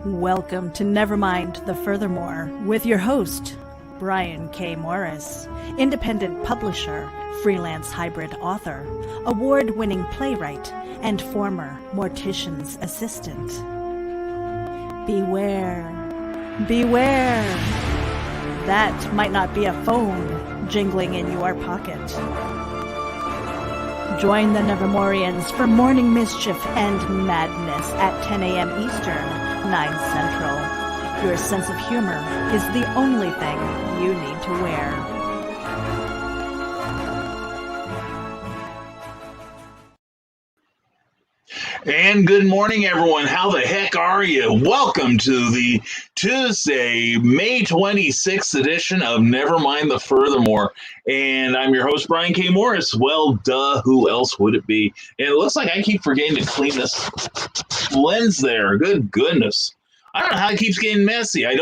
Welcome to Nevermind the Furthermore with your host, Brian K. Morris, independent publisher, freelance hybrid author, award-winning playwright, and former mortician's assistant. Beware, beware. That might not be a phone jingling in your pocket. Join the Nevermorians for morning mischief and madness at 10 a.m. Eastern, 9 Central. Your sense of humor is the only thing you need to wear. And good morning, everyone. How the heck are you? Welcome to the Tuesday, May 26th edition of Nevermind the Furthermore. And I'm your host, Brian K. Morris. Well, duh, who else would it be? And it looks like I keep forgetting to clean this lens there. Good goodness. I don't know how it keeps getting messy. I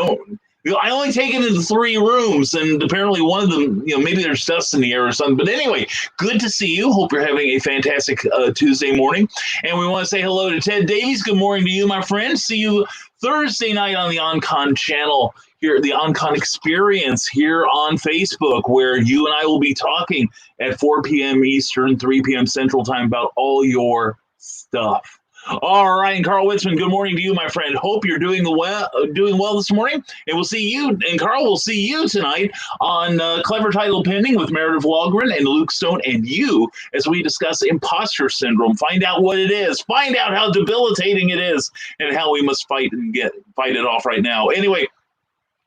only take it into 3 rooms, and apparently one of them, maybe there's dust in the air or something. But anyway, good to see you. Hope you're having a fantastic Tuesday morning. And we want to say hello to Ted Davies. Good morning to you, my friend. See you Thursday night on the OnCon channel here, the OnCon Experience here on Facebook, where you and I will be talking at 4 p.m. Eastern, 3 p.m. Central Time about all your stuff. All right, and Carl Witzman, good morning to you, my friend. Hope you're doing well this morning. And we'll see you, and Carl, we'll see you tonight on Clever Title Pending with Meredith Logren and Luke Stone and you as we discuss imposter syndrome. Find out what it is. Find out how debilitating it is and how we must fight it off right now. Anyway,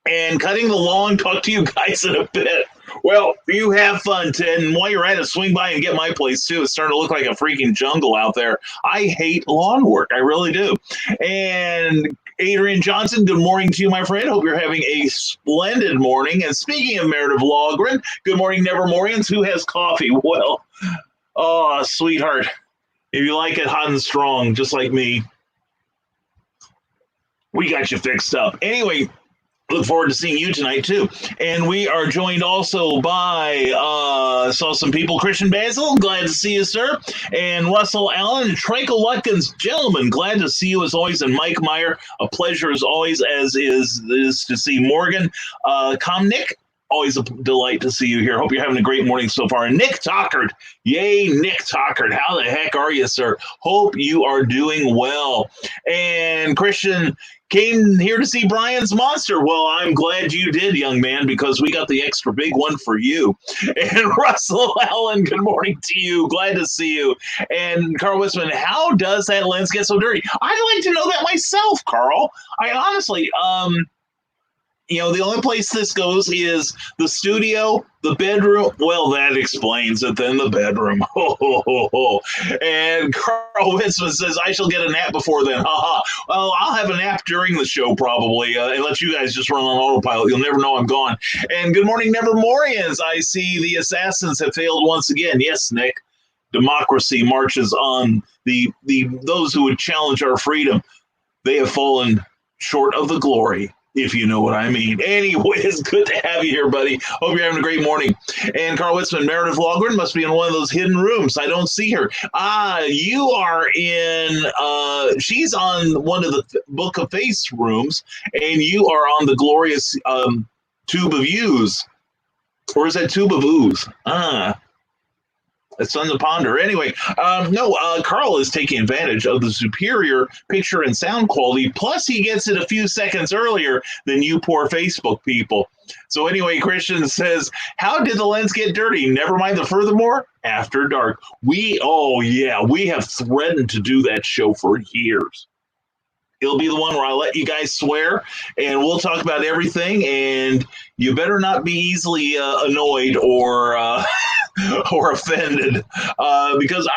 and cutting the lawn, talk to you guys in a bit. Well, you have fun, Ted, and while you're at it, swing by and get my place, too. It's starting to look like a freaking jungle out there. I hate lawn work. I really do. And Adrian Johnson, good morning to you, my friend. Hope you're having a splendid morning. And speaking of Meredith Logren, good morning, Nevermorians. Who has coffee? Well, oh, sweetheart, if you like it hot and strong, just like me, we got you fixed up. Anyway, look forward to seeing you tonight, too. And we are joined also by, saw some people, Christian Basil, glad to see you, sir. And Russell Allen and Trico Lutkins, gentlemen, glad to see you as always. And Mike Meyer, a pleasure as always, as is to see Morgan. Comnick, always a delight to see you here. Hope you're having a great morning so far. And Nick Tockard, yay, Nick Tockard, how the heck are you, sir? Hope you are doing well. And Christian came here to see Brian's Monster. Well, I'm glad you did, young man, because we got the extra big one for you. And Russell Allen, good morning to you. Glad to see you. And Carl Witzman, how does that lens get so dirty? I'd like to know that myself, Carl. I honestly, the only place this goes is the studio, the bedroom. Well, that explains it then, the bedroom. And Carl Winston says, I shall get a nap before then. Well, I'll have a nap during the show probably and let you guys just run on autopilot. You'll never know I'm gone. And good morning, Nevermorians. I see the assassins have failed once again. Yes, Nick. Democracy marches on. Those who would challenge our freedom, they have fallen short of the glory, if you know what I mean. Anyway, it's good to have you here, buddy. Hope you're having a great morning. And Carl Witzman, Meredith Logren must be in one of those hidden rooms. I don't see her. You are in, she's on one of the Book of Face rooms, and you are on the glorious Tube of Ooze. Or is that Tube of Ooze? It's something to ponder. Anyway, Carl is taking advantage of the superior picture and sound quality, plus he gets it a few seconds earlier than you poor Facebook people. So anyway, Christian says, how did the lens get dirty? Nevermind the Furthermore? After Dark. We have threatened to do that show for years. It'll be the one where I let you guys swear, and we'll talk about everything, and you better not be easily annoyed or offended, because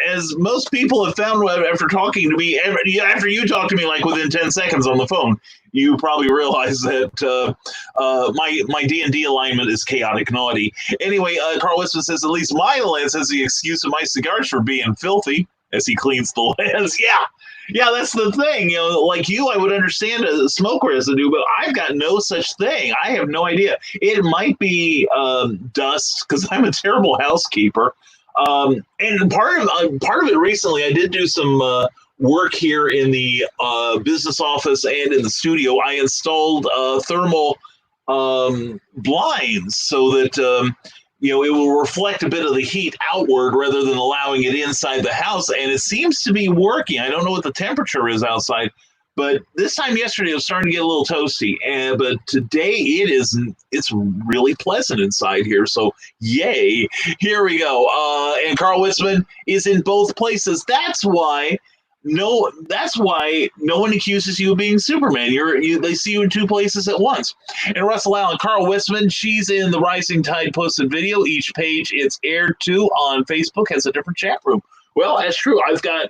as most people have found after talking to me, after you talk to me like within 10 seconds on the phone, you probably realize that my D&D alignment is chaotic naughty. Anyway, Carl Winston says, at least my lens has the excuse of my cigars for being filthy, as he cleans the lens. Yeah, that's the thing. Like you, I would understand a smoke residue, but I've got no such thing. I have no idea. It might be dust, because I'm a terrible housekeeper. And part of it recently, I did do some work here in the business office and in the studio, I installed thermal blinds so that it will reflect a bit of the heat outward rather than allowing it inside the house. And it seems to be working. I don't know what the temperature is outside, but this time yesterday it was starting to get a little toasty. But today it's really pleasant inside here. So yay! Here we go. And Carl Witzman is in both places. That's why no one accuses you of being Superman. They see you in two places at once. And Russell Allen, Carl Witzman, she's in the Rising Tide posted video. Each page it's aired to on Facebook has a different chat room. Well, that's true. I've got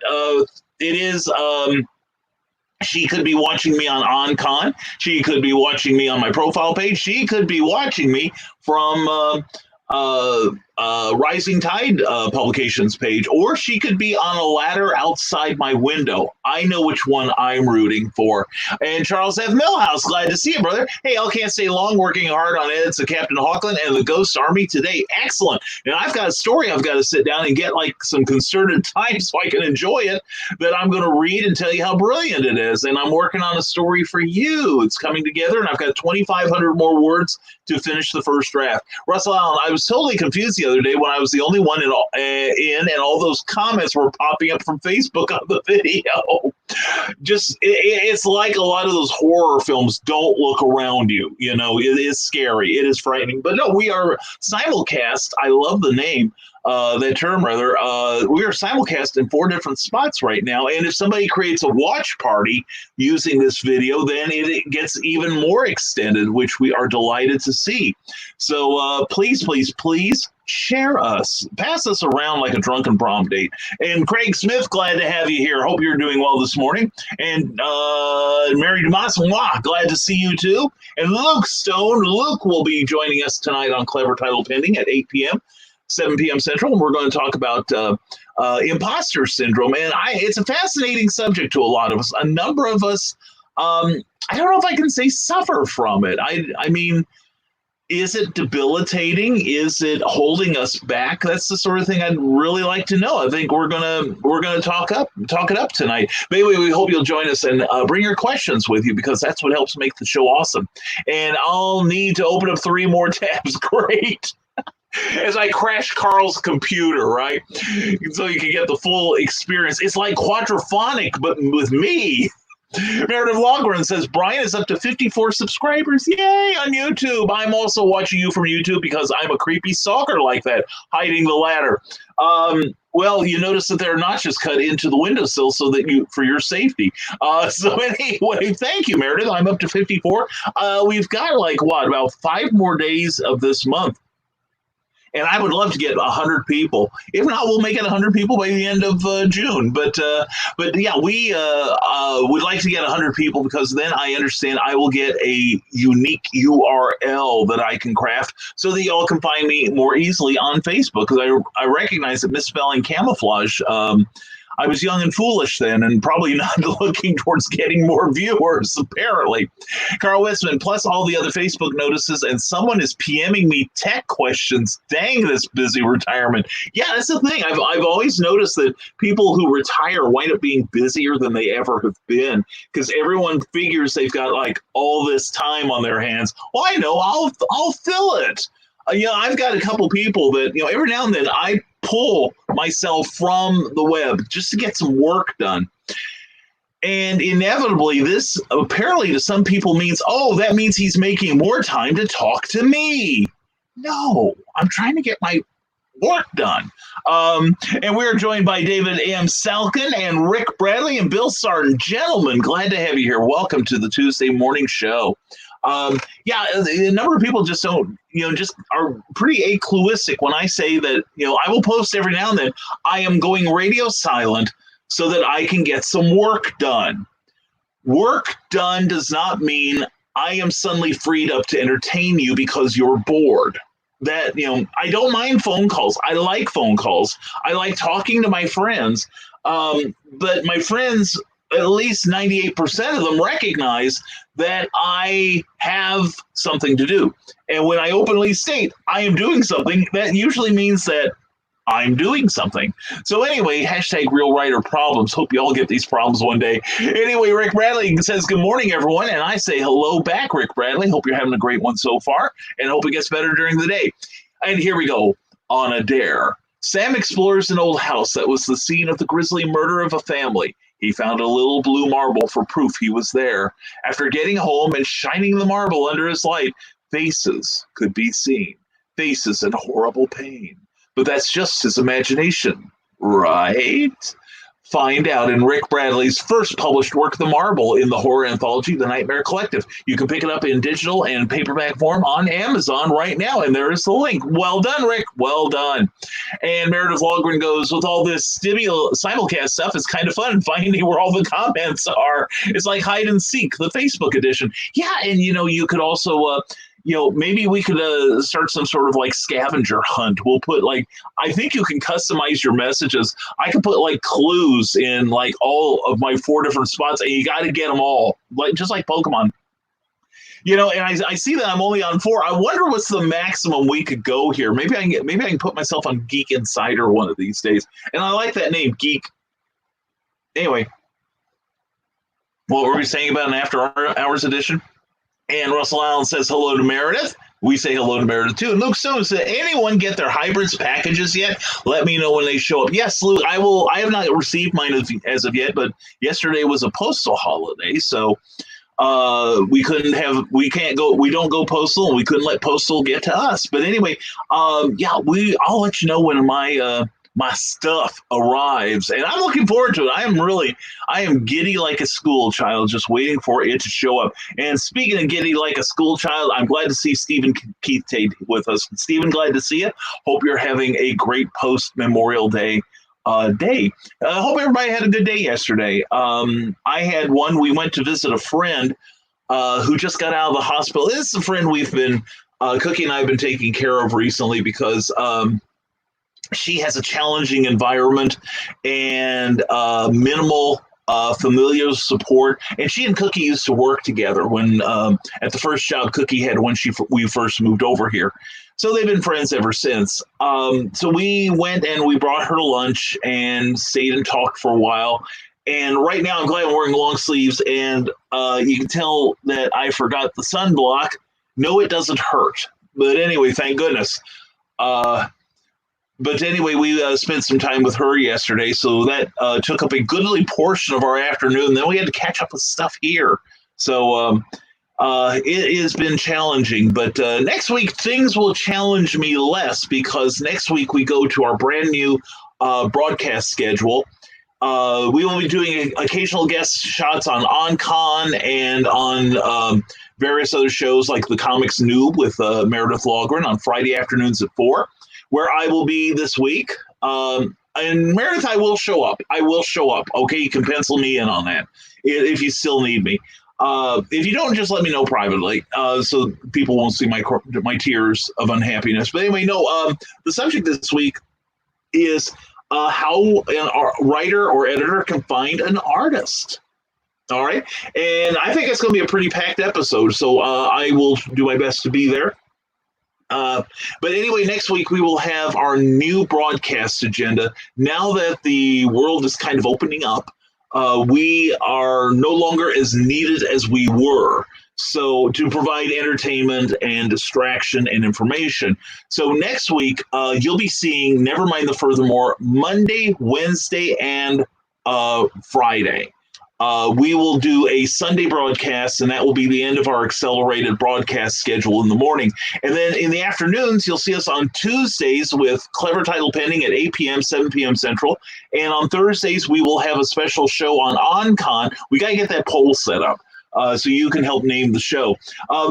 she could be watching me on OnCon. She could be watching me on my profile page. She could be watching me from Rising Tide publications page, or she could be on a ladder outside my window. I know which one I'm rooting for. And Charles F. Millhouse, glad to see you, brother. Hey, I can't stay long, working hard on edits of Captain Hawkland and the Ghost Army today. Excellent. And I've got a story I've got to sit down and get like some concerted time so I can enjoy it, that I'm going to read and tell you how brilliant it is. And I'm working on a story for you. It's coming together, and I've got 2,500 more words to finish the first draft. Russell Allen, I was totally confused the other day when I was the only one and all those comments were popping up from Facebook on the video. It's like a lot of those horror films. Don't look around you. It is scary. It is frightening. But no, we are simulcast. I love the name. That term, rather. We are simulcast in 4 different spots right now, and if somebody creates a watch party using this video, then it gets even more extended, which we are delighted to see. So please share us. Pass us around like a drunken prom date. And Craig Smith, glad to have you here. Hope you're doing well this morning. And Mary Dumas, glad to see you too. And Luke Stone. Luke will be joining us tonight on Clever Title Pending at 8 p.m. 7 p.m. Central, and we're going to talk about imposter syndrome. And it's a fascinating subject to a lot of us. A number of us, I don't know if I can say suffer from it. I mean, is it debilitating? Is it holding us back? That's the sort of thing I'd really like to know. I think we're gonna talk it up tonight. But anyway, we hope you'll join us and bring your questions with you, because that's what helps make the show awesome. And I'll need to open up 3 more tabs. Great. As I crash Carl's computer, right? So you can get the full experience. It's like quadraphonic, but with me. Meredith Longren says, Brian is up to 54 subscribers. Yay, on YouTube. I'm also watching you from YouTube because I'm a creepy stalker like that, hiding the ladder. Well, you notice that there are notches cut into the windowsill so that for your safety. So anyway, thank you, Meredith. I'm up to 54. We've got about 5 more days of this month. And I would love to get 100 people. If not, we'll make it 100 people by the end of June. But yeah, we would like to get 100 people, because then I understand I will get a unique URL that I can craft so that y'all can find me more easily on Facebook, because I recognize that misspelling camouflage. I was young and foolish then, and probably not looking towards getting more viewers, apparently. Carl Witzman, plus all the other Facebook notices, and someone is PMing me tech questions. Dang, this busy retirement. Yeah, that's the thing. I've always noticed that people who retire wind up being busier than they ever have been, because everyone figures they've got all this time on their hands. Well, I know, I'll fill it. I've got a couple people that, every now and then I pull myself from the web just to get some work done. And inevitably, this apparently to some people means, that means he's making more time to talk to me. No, I'm trying to get my work done. And we're joined by David M. Salkin and Rick Bradley and Bill Sarton. Gentlemen, glad to have you here. Welcome to the Tuesday morning show. Yeah, a number of people just don't, just are pretty acluistic when I say that, I will post every now and then, I am going radio silent so that I can get some work done. Work done does not mean I am suddenly freed up to entertain you because you're bored. That, I don't mind phone calls. I like phone calls. I like talking to my friends. But my friends, at least 98% of them, recognize that I have something to do. And when I openly state I am doing something, that usually means that I'm doing something. So anyway, hashtag real writer problems. Hope you all get these problems one day. Anyway, Rick Bradley says, good morning, everyone. And I say hello back, Rick Bradley. Hope you're having a great one so far and hope it gets better during the day. And here we go on a dare. Sam explores an old house that was the scene of the grisly murder of a family. He found a little blue marble for proof he was there. After getting home and shining the marble under his light, faces could be seen. Faces in horrible pain. But that's just his imagination, right? Find out in Rick Bradley's first published work, The Marble, in the horror anthology, The Nightmare Collective. You can pick it up in digital and paperback form on Amazon right now, and there is the link. Well done, Rick. Well done. And Meredith Logren goes, with all this simulcast stuff, it's kind of fun finding where all the comments are. It's like hide and seek, the Facebook edition. Yeah, and you could also... maybe we could start some sort of like scavenger hunt. We'll put I think you can customize your messages. I could put clues in all of my 4 different spots, and you got to get them all, just like Pokemon. And I see that I'm only on 4. I wonder what's the maximum we could go here. Maybe I can put myself on Geek Insider one of these days. And I like that name, Geek. Anyway, what were we saying about an after hours edition? And Russell Allen says hello to Meredith. We say hello to Meredith too. And Luke Stone said, anyone get their hybrids packages yet? Let me know when they show up. Yes, Luke, I will. I have not received mine as of yet, but yesterday was a postal holiday, so we don't go postal, and we couldn't let postal get to us. But anyway, I'll let you know when my stuff arrives, and I'm looking forward to it. I am giddy like a school child, just waiting for it to show up. And speaking of giddy like a school child, I'm glad to see Stephen Keith Tate with us. Stephen, glad to see you. Hope you're having a great post-Memorial Day day. Hope everybody had a good day yesterday. I had one. We went to visit a friend who just got out of the hospital. This is a friend we've been, Cookie and I have been taking care of recently because she has a challenging environment and minimal familial support. And she and Cookie used to work together when at the first job Cookie had when we first moved over here. So they've been friends ever since. So we went and we brought her to lunch and stayed and talked for a while. And right now I'm glad I'm wearing long sleeves, and you can tell that I forgot the sunblock. No, it doesn't hurt. But anyway, thank goodness. But anyway, we spent some time with her yesterday, so that took up a goodly portion of our afternoon. Then we had to catch up with stuff here. So it has been challenging. But next week, things will challenge me less because next week we go to our brand new broadcast schedule. We will be doing occasional guest shots on OnCon and on various other shows like the Comics Noob with Meredith Logren on Friday afternoons at 4. Where I will be this week. And Meredith, I will show up. Okay, you can pencil me in on that if you still need me. If you don't, just let me know privately so people won't see my tears of unhappiness. But anyway, the subject this week is how a writer or editor can find an artist. All right. And I think it's going to be a pretty packed episode, so I will do my best to be there. But anyway, next week we will have our new broadcast agenda. Now that the world is kind of opening up, we are no longer as needed as we were. So to provide entertainment and distraction and information. So next week, you'll be seeing Nevermind the Furthermore Monday, Wednesday, and Friday. We will do a Sunday broadcast, and that will be the end of our accelerated broadcast schedule in the morning. And then in the afternoons, you'll see us on Tuesdays with Clever Title Pending at 8 p.m., 7 p.m. Central. And on Thursdays, we will have a special show on OnCon. We got to get that poll set up. So you can help name the show.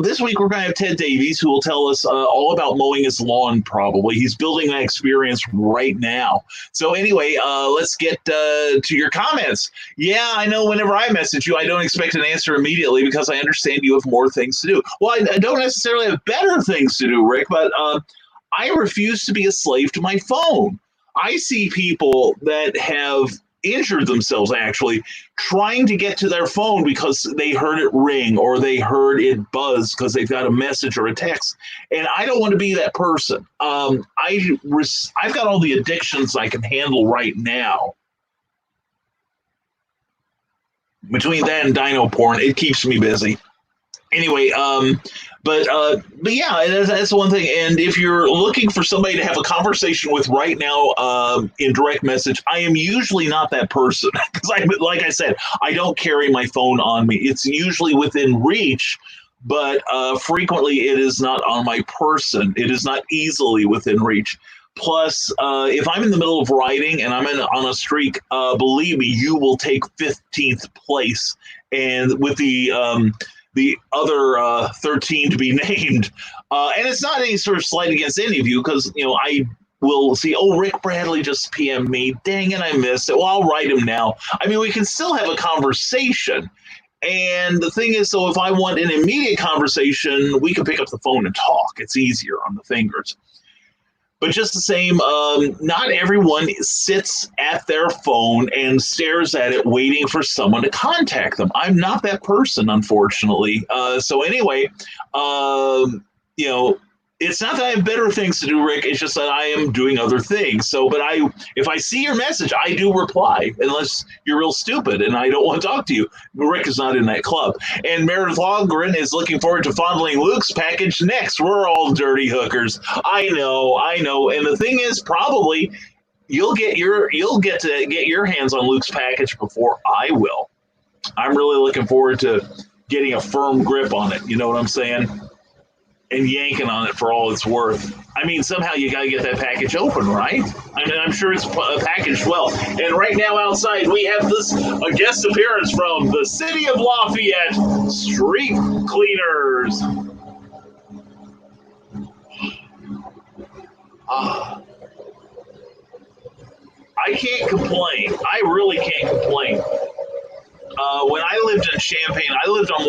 This week, we're going to have Ted Davies, who will tell us all about mowing his lawn, probably. He's building that experience right now. So anyway, let's get to your comments. Yeah, I know whenever I message you, I don't expect an answer immediately because I understand you have more things to do. Well, I don't necessarily have better things to do, Rick, but I refuse to be a slave to my phone. I see people that have injured themselves actually trying to get to their phone because they heard it ring or they heard it buzz because they've got a message or a text. And I don't want to be that person. I've got all the addictions I can handle right now. Between that and dino porn, it keeps me busy. Anyway, but yeah, that's one thing. And if you're looking for somebody to have a conversation with right now in direct message, I am usually not that person because like I said, I don't carry my phone on me. It's usually within reach, but frequently it is not on my person. It is not easily within reach. Plus, if I'm in the middle of writing and I'm on a streak, believe me, you will take 15th place. And with the other 13 to be named, and it's not any sort of slight against any of you, because I will see, oh, Rick Bradley just PM'd me. Dang it, I missed it. Well, I'll write him now. I mean, we can still have a conversation. And the thing is, so if I want an immediate conversation, we can pick up the phone and talk. It's easier on the fingers. But just the same, not everyone sits at their phone and stares at it waiting for someone to contact them. I'm not that person, unfortunately. So anyway, it's not that I have better things to do, Rick. It's just that I am doing other things. So, but if I see your message, I do reply, unless you're real stupid and I don't want to talk to you. Rick is not in that club. And Meredith Longren is looking forward to fondling Luke's package next. We're all dirty hookers. I know. And the thing is, probably you'll get to get your hands on Luke's package before I will. I'm really looking forward to getting a firm grip on it. You know what I'm saying? And yanking on it for all it's worth. I mean, somehow you got to get that package open, right? I mean, I'm sure it's packaged well. And right now outside, we have a guest appearance from the city of Lafayette Street Cleaners. I can't complain. I really can't complain. When I lived in Champaign, I lived on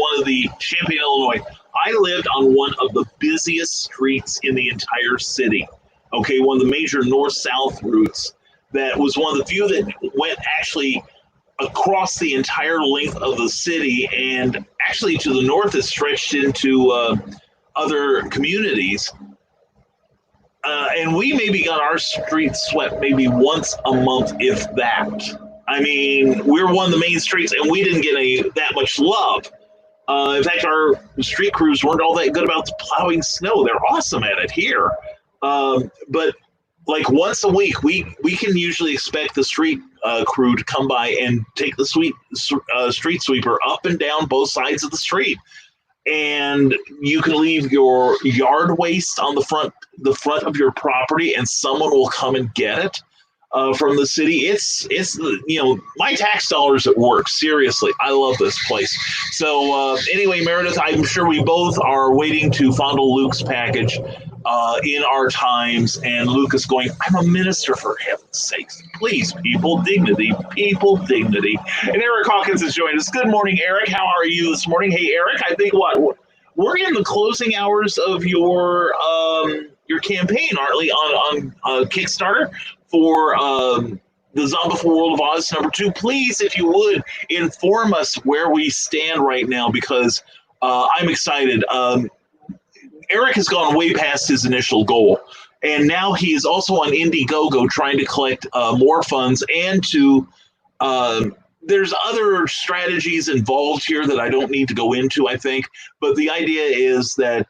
Champaign, Illinois. I lived on one of the busiest streets in the entire city. Okay, one of the major north-south routes. That was one of the few that went actually across the entire length of the city, and actually to the north it stretched into other communities. And we maybe got our streets swept maybe once a month, if that. I mean, we're one of the main streets, and we didn't get that much love. In fact, our street crews weren't all that good about plowing snow. They're awesome at it here. But like once a week, we can usually expect the street crew to come by and take the street sweeper up and down both sides of the street. And you can leave your yard waste on the front of your property, and someone will come and get it. From the city. It's my tax dollars at work. Seriously, I love this place. So anyway, Meredith, I'm sure we both are waiting to fondle Luke's package in our times. And Luke is going, I'm a minister, for heaven's sakes. Please, people, dignity. And Eric Hawkins has joined us. Good morning, Eric. How are you this morning? Hey, Eric, I think we're in the closing hours of your campaign, aren't we, on Kickstarter for the Zombie World of Oz #2. Please, if you would, inform us where we stand right now, because I'm excited. Eric has gone way past his initial goal, and now he is also on Indiegogo trying to collect more funds, and there's other strategies involved here that I don't need to go into, I think, but the idea is that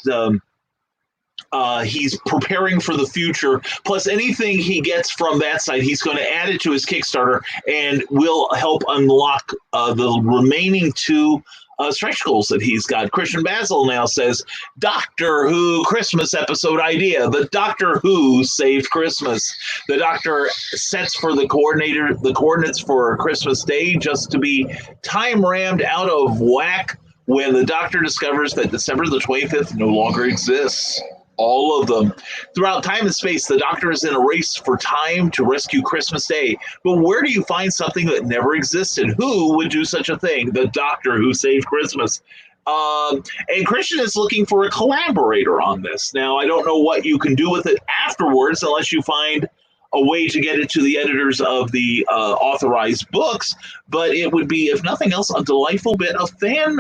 he's preparing for the future. Plus, anything he gets from that side, he's going to add it to his Kickstarter and will help unlock the remaining 2 stretch goals that he's got. Christian Basil now says, Doctor Who Christmas episode idea. The Doctor Who saved Christmas. The Doctor sets for the coordinates for Christmas Day just to be time rammed out of whack when the Doctor discovers that December the 25th no longer exists. All of them. Throughout time and space, the Doctor is in a race for time to rescue Christmas Day. But where do you find something that never existed? Who would do such a thing? The Doctor Who saved Christmas. And Christian is looking for a collaborator on this. Now, I don't know what you can do with it afterwards, unless you find a way to get it to the editors of the authorized books, but it would be, if nothing else, a delightful bit of fan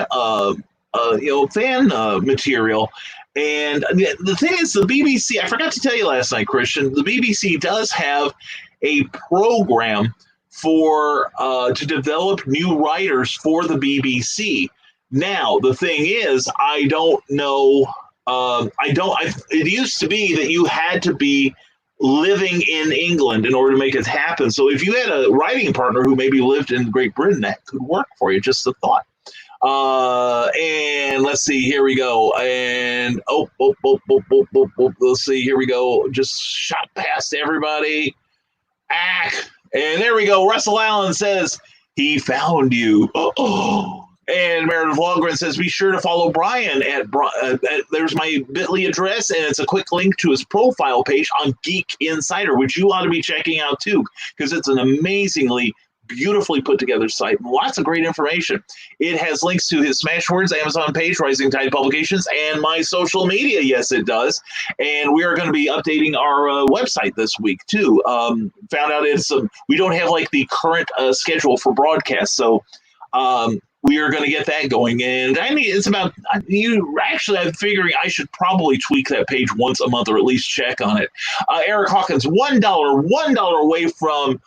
material. And the thing is, the BBC, I forgot to tell you last night, Christian, the BBC does have a program for to develop new writers for the BBC. Now, the thing is, I don't know. It used to be that you had to be living in England in order to make it happen. So if you had a writing partner who maybe lived in Great Britain, that could work for you. Just a thought. And let's see, here we go. And let's see, here we go. Just shot past everybody. And there we go. Russell Allen says he found you. And Meredith Longren says, be sure to follow Brian at there's my bit.ly address, and it's a quick link to his profile page on Geek Insider, which you ought to be checking out too, because it's an amazingly beautifully put together site. Lots of great information. It has links to his Smashwords Amazon page, Rising Tide Publications, and my social media. Yes, it does. And we are going to be updating our website this week too. Found out we don't have like the current schedule for broadcast, so we are going to get that going. And I'm figuring I should probably tweak that page once a month, or at least check on it. Eric Hawkins, $1 away from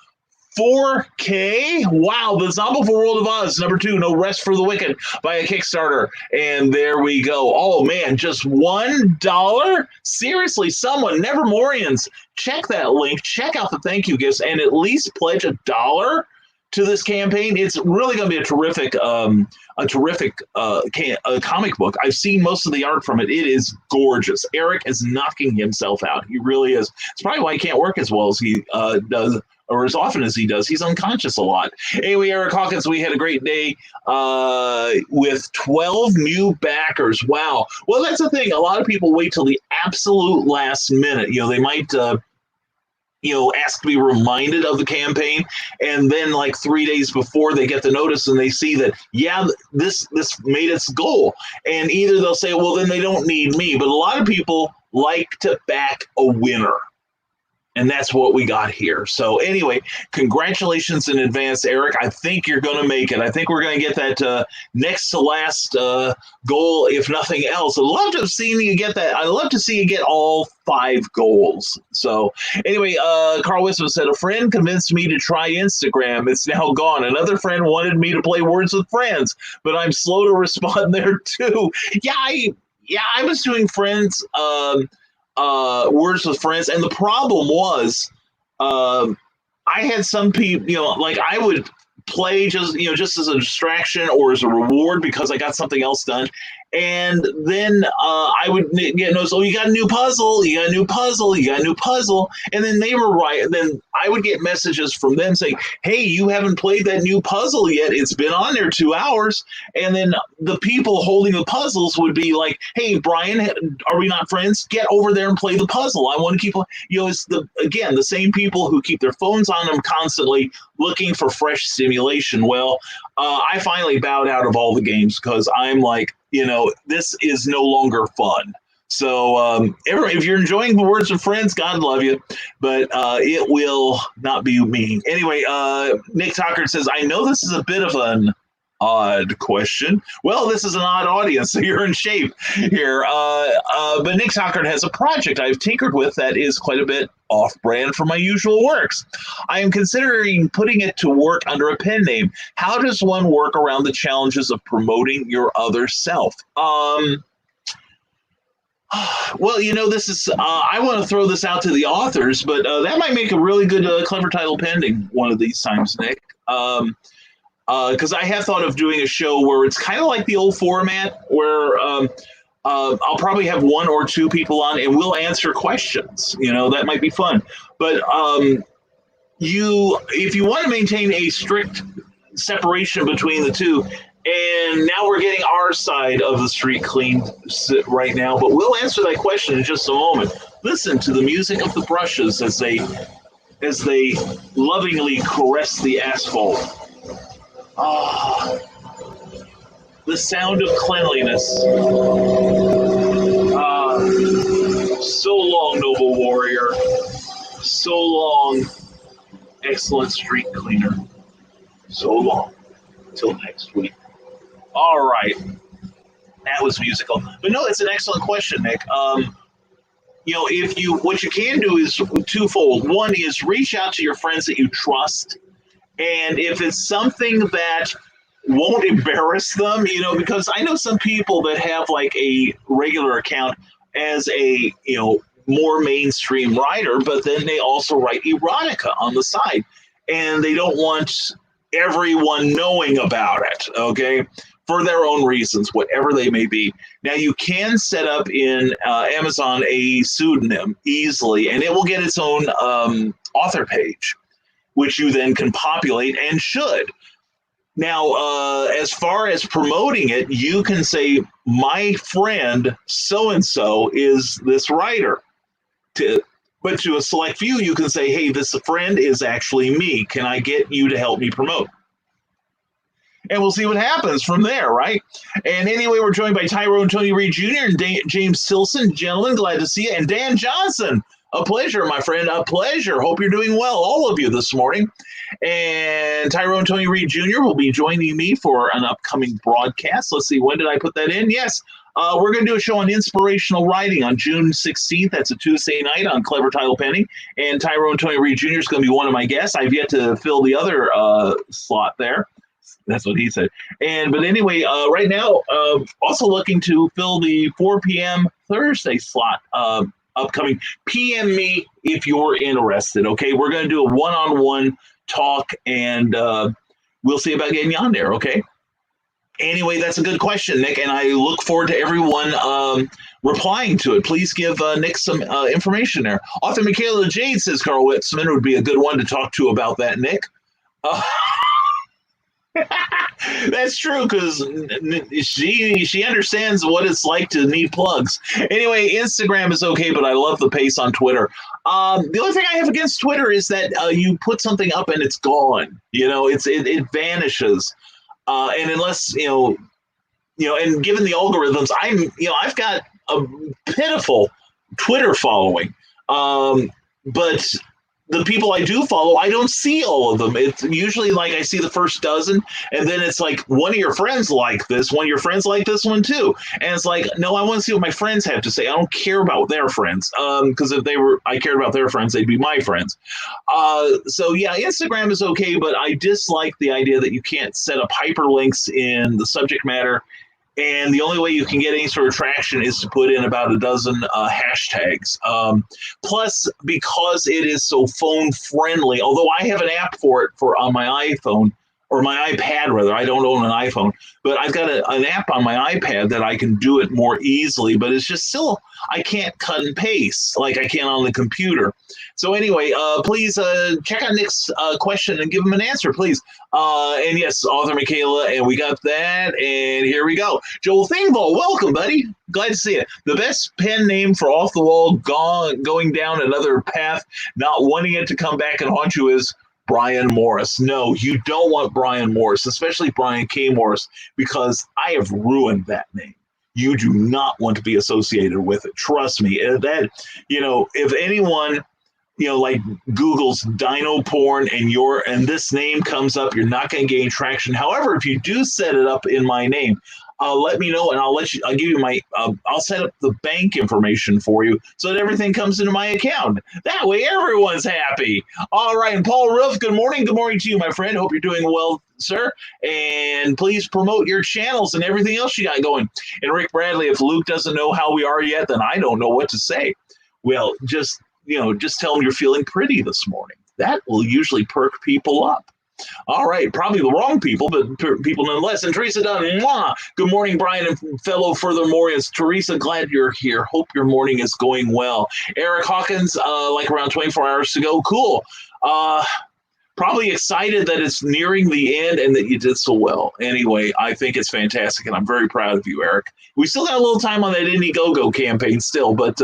4K. Wow, the Zombieful World of Oz, #2, No Rest for the Wicked, by a Kickstarter. And there we go. Oh man, just $1? Seriously, someone, Nevermorians, check that link, check out the thank you gifts, and at least pledge $1 to this campaign. It's really going to be a terrific comic book. I've seen most of the art from it. It is gorgeous. Eric is knocking himself out. He really is. It's probably why he can't work as well as he does, or as often as he does. He's unconscious a lot. Anyway, Eric Hawkins, we had a great day with 12 new backers. Wow. Well, that's the thing. A lot of people wait till the absolute last minute. They might ask to be reminded of the campaign, and then like 3 days before they get the notice and they see that, this made its goal, and either they'll say, well, then they don't need me. But a lot of people like to back a winner, and that's what we got here. So anyway, congratulations in advance, Eric. I think you're going to make it. I think we're going to get that next to last goal, if nothing else. I'd love to have seen you get that. I'd love to see you get all 5 goals. So anyway, Carl Wisman said, a friend convinced me to try Instagram. It's now gone. Another friend wanted me to play Words with Friends, but I'm slow to respond there too. I was doing Friends, Words with Friends, and the problem was I had some people, like I would play just as a distraction or as a reward because I got something else done. And then I would get noticed, you got a new puzzle, you got a new puzzle, you got a new puzzle. And then they were right. And then I would get messages from them saying, hey, you haven't played that new puzzle yet. It's been on there 2 hours. And then the people holding the puzzles would be like, hey, Brian, are we not friends? Get over there and play the puzzle. I want to keep, it's the same people who keep their phones on them constantly looking for fresh stimulation. Well, I finally bowed out of all the games because I'm like, this is no longer fun. So if you're enjoying the Words of Friends, God love you, but it will not be me. Anyway, Nick Tockard says, I know this is a bit of an odd question. Well, this is an odd audience, so you're in shape here. But Nick Tockard has a project I've tinkered with that is quite a bit off-brand from my usual works. I am considering putting it to work under a pen name. How does one work around the challenges of promoting your other self? Well, this is, I want to throw this out to the authors, but that might make a really good, clever title pending one of these times, Nick. Because I have thought of doing a show where it's kind of like the old format where I'll probably have 1 or 2 people on and we'll answer questions. That might be fun. But if you want to maintain a strict separation between the two, and now we're getting our side of the street cleaned right now, but we'll answer that question in just a moment. Listen to the music of the brushes as they lovingly caress the asphalt. The sound of cleanliness. So long, noble warrior. So long, excellent street cleaner. So long. Till next week. All right. That was musical. But no, it's an excellent question, Nick. What you can do is twofold. One is reach out to your friends that you trust. And if it's something that won't embarrass them, because I know some people that have like a regular account as a, more mainstream writer, but then they also write erotica on the side. And they don't want everyone knowing about it, okay? For their own reasons, whatever they may be. Now, you can set up in Amazon a pseudonym easily, and it will get its own author page, which you then can populate and should. Now, as far as promoting it, you can say, my friend so-and-so is this writer. But to a select few, you can say, hey, this friend is actually me. Can I get you to help me promote? And we'll see what happens from there, right? And anyway, we're joined by Tyrone Tony Reed Jr. and James Silson. Gentlemen, glad to see you. And Dan Johnson, a pleasure, my friend, a pleasure. Hope you're doing well, all of you, this morning. And Tyrone Tony Reed Jr. will be joining me for an upcoming broadcast. Let's see, when did I put that in? Yes, we're going to do a show on inspirational writing on June 16th. That's a Tuesday night on Clever Title Penny. And Tyrone Tony Reed Jr. is going to be one of my guests. I've yet to fill the other slot there. That's what he said. But anyway, right now, also looking to fill the 4 p.m. Thursday slot upcoming. PM me if you're interested, okay? We're going to do a one-on-one talk, and we'll see about getting you on there, okay? Anyway, that's a good question, Nick, and I look forward to everyone replying to it. Please give Nick some information there. Author Michaela Jade says Carl Witzman would be a good one to talk to about that, Nick. That's true, because she understands what it's like to need plugs. Anyway, Instagram is okay, but I love the pace on Twitter. The only thing I have against Twitter is that you put something up and it's gone. It vanishes. And unless and given the algorithms, I've got a pitiful Twitter following. But the people I do follow, I don't see all of them. It's usually like I see the first dozen, and then it's like one of your friends like this, one of your friends like this one too. And it's like, no, I want to see what my friends have to say. I don't care about their friends, because if I cared about their friends, they'd be my friends. So yeah, Instagram is okay, but I dislike the idea that you can't set up hyperlinks in the subject matter. And the only way you can get any sort of traction is to put in about a dozen hashtags. Plus, because it is so phone friendly, although I have an app for it on my iPhone, or my iPad rather. I don't own an iPhone, but I've got an app on my iPad that I can do it more easily, but it's just still, I can't cut and paste like I can on the computer. So anyway, please check out Nick's question and give him an answer, please. And yes, author Michaela, and we got that, and here we go. Joel Thingvall, welcome, buddy. Glad to see you. The best pen name for Off the Wall, going down another path, not wanting it to come back and haunt you is Brian Morris. No, you don't want Brian Morris, especially Brian K. Morris, because I have ruined that name. You do not want to be associated with it. Trust me. That, if anyone, like Google's dino porn and this name comes up, you're not going to gain traction. However, if you do set it up in my name, let me know, and I'll give you I'll set up the bank information for you so that everything comes into my account. That way everyone's happy. All right, and Paul Roof, good morning. Good morning to you, my friend. Hope you're doing well, sir. And please promote your channels and everything else you got going. And Rick Bradley, if Luke doesn't know how we are yet, then I don't know what to say. Well, just tell him you're feeling pretty this morning. That will usually perk people up. All right, probably the wrong people, but people nonetheless. And Teresa Dunn, mwah. Good morning, Brian and fellow Furthermorians. Teresa, glad you're here. Hope your morning is going well. Eric Hawkins, like around 24 hours to go. Cool. Probably excited that it's nearing the end and that you did so well. Anyway, I think it's fantastic, and I'm very proud of you, Eric. We still got a little time on that Indiegogo campaign still, but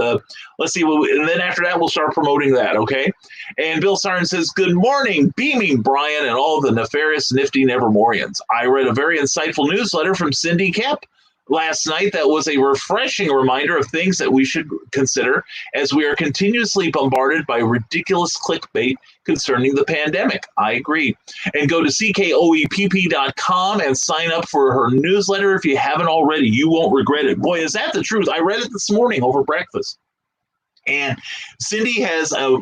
let's see. And then after that, we'll start promoting that, okay? And Bill Sarn says, good morning, beaming Brian and all the nefarious, nifty Nevermorians. I read a very insightful newsletter from Cindy Kemp last night that was a refreshing reminder of things that we should consider as we are continuously bombarded by ridiculous clickbait concerning the pandemic. I agree. And go to CKOEPP.com and sign up for her newsletter if you haven't already. You won't regret it. Boy, is that the truth. I read it this morning over breakfast. And Cindy has I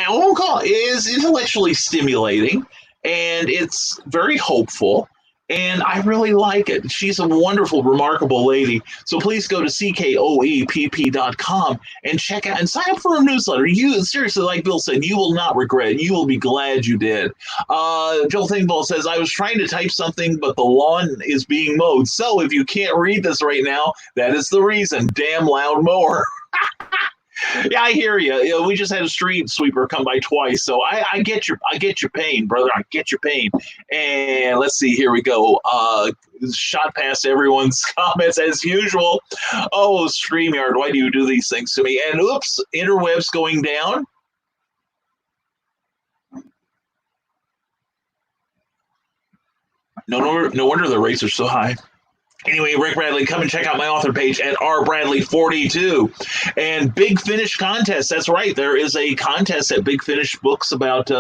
won't call it is intellectually stimulating, and it's very hopeful, and I really like it. She's a wonderful, remarkable lady. So please go to CKOEPP.com and check out and sign up for a newsletter. You seriously, like Bill said, you will not regret it. You will be glad you did. Joel Thingvall says, I was trying to type something, but the lawn is being mowed. So if you can't read this right now, that is the reason. Damn loud mower. Yeah, I hear you. We just had a street sweeper come by twice, so I get your pain, brother. I get your pain. And let's see, here we go. Shot past everyone's comments as usual. Oh, StreamYard, why do you do these things to me? And oops, interwebs going down. No wonder the rates are so high. Anyway, Rick Bradley, come and check out my author page at rbradley42. And Big Finish contest. That's right. There is a contest at Big Finish Books about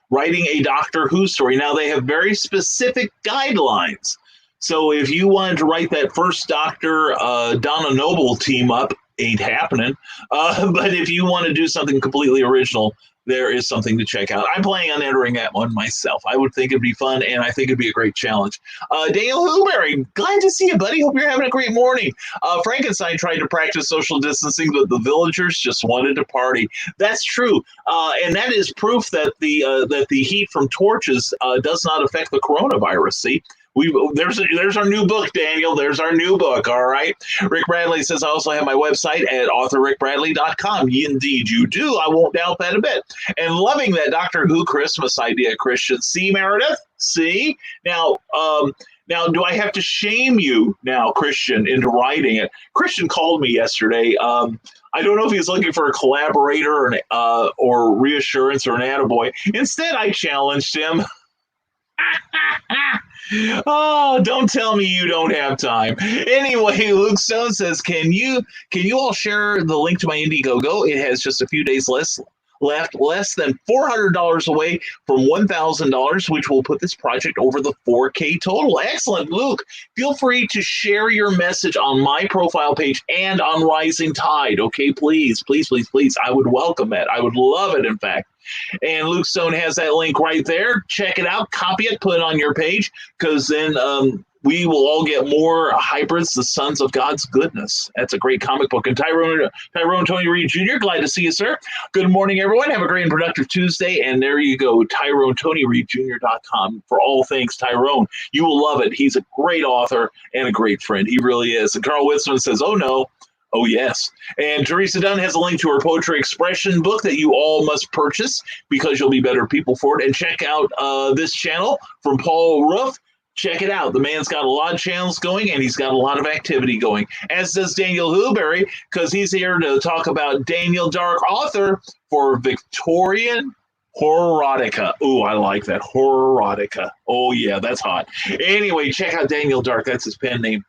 writing a Doctor Who story. Now, they have very specific guidelines. So if you wanted to write that first Doctor Donna Noble team up, ain't happening. But if you want to do something completely original, there is something to check out. I'm planning on entering that one myself. I would think it'd be fun, and I think it'd be a great challenge. Daniel Huberry, glad to see you, buddy. Hope you're having a great morning. Frankenstein tried to practice social distancing, but the villagers just wanted to party. That's true, and that is proof that the heat from torches does not affect the coronavirus. See? There's our new book, Daniel. There's our new book, all right? Rick Bradley says, I also have my website at authorrickbradley.com. Indeed, you do. I won't doubt that a bit. And loving that Doctor Who Christmas idea, Christian. See, Meredith? See? Now, do I have to shame you now, Christian, into writing it? Christian called me yesterday. I don't know if he's looking for a collaborator or reassurance or an attaboy. Instead, I challenged him. Oh, don't tell me you don't have time. Anyway, Luke Stone says, can you all share the link to my Indiegogo? It has just a few days left, less than $400 away from $1,000, which will put this project over the 4K total. Excellent, Luke. Feel free to share your message on my profile page and on Rising Tide. Okay, please. I would welcome that. I would love it, in fact. And Luke Stone has that link right there. Check it out, copy it, put it on your page, because then we will all get more hybrids, the sons of God's goodness. That's a great comic book. And Tyrone Tony Reed Jr., glad to see you, sir. Good morning, everyone. Have a great and productive Tuesday. And there you go, TyroneTonyReedJr.com for all things Tyrone. You will love it. He's a great author and a great friend. He really is. And Carl Witzman says, oh, no. Oh, yes. And Teresa Dunn has a link to her Poetry Expression book that you all must purchase because you'll be better people for it. And check out this channel from Paul Roof. Check it out. The man's got a lot of channels going, and he's got a lot of activity going, as does Daniel Huberry, because he's here to talk about Daniel Dark, author for Victorian Horrotica. Ooh, I like that. Horrotica. Oh, yeah, that's hot. Anyway, check out Daniel Dark. That's his pen name.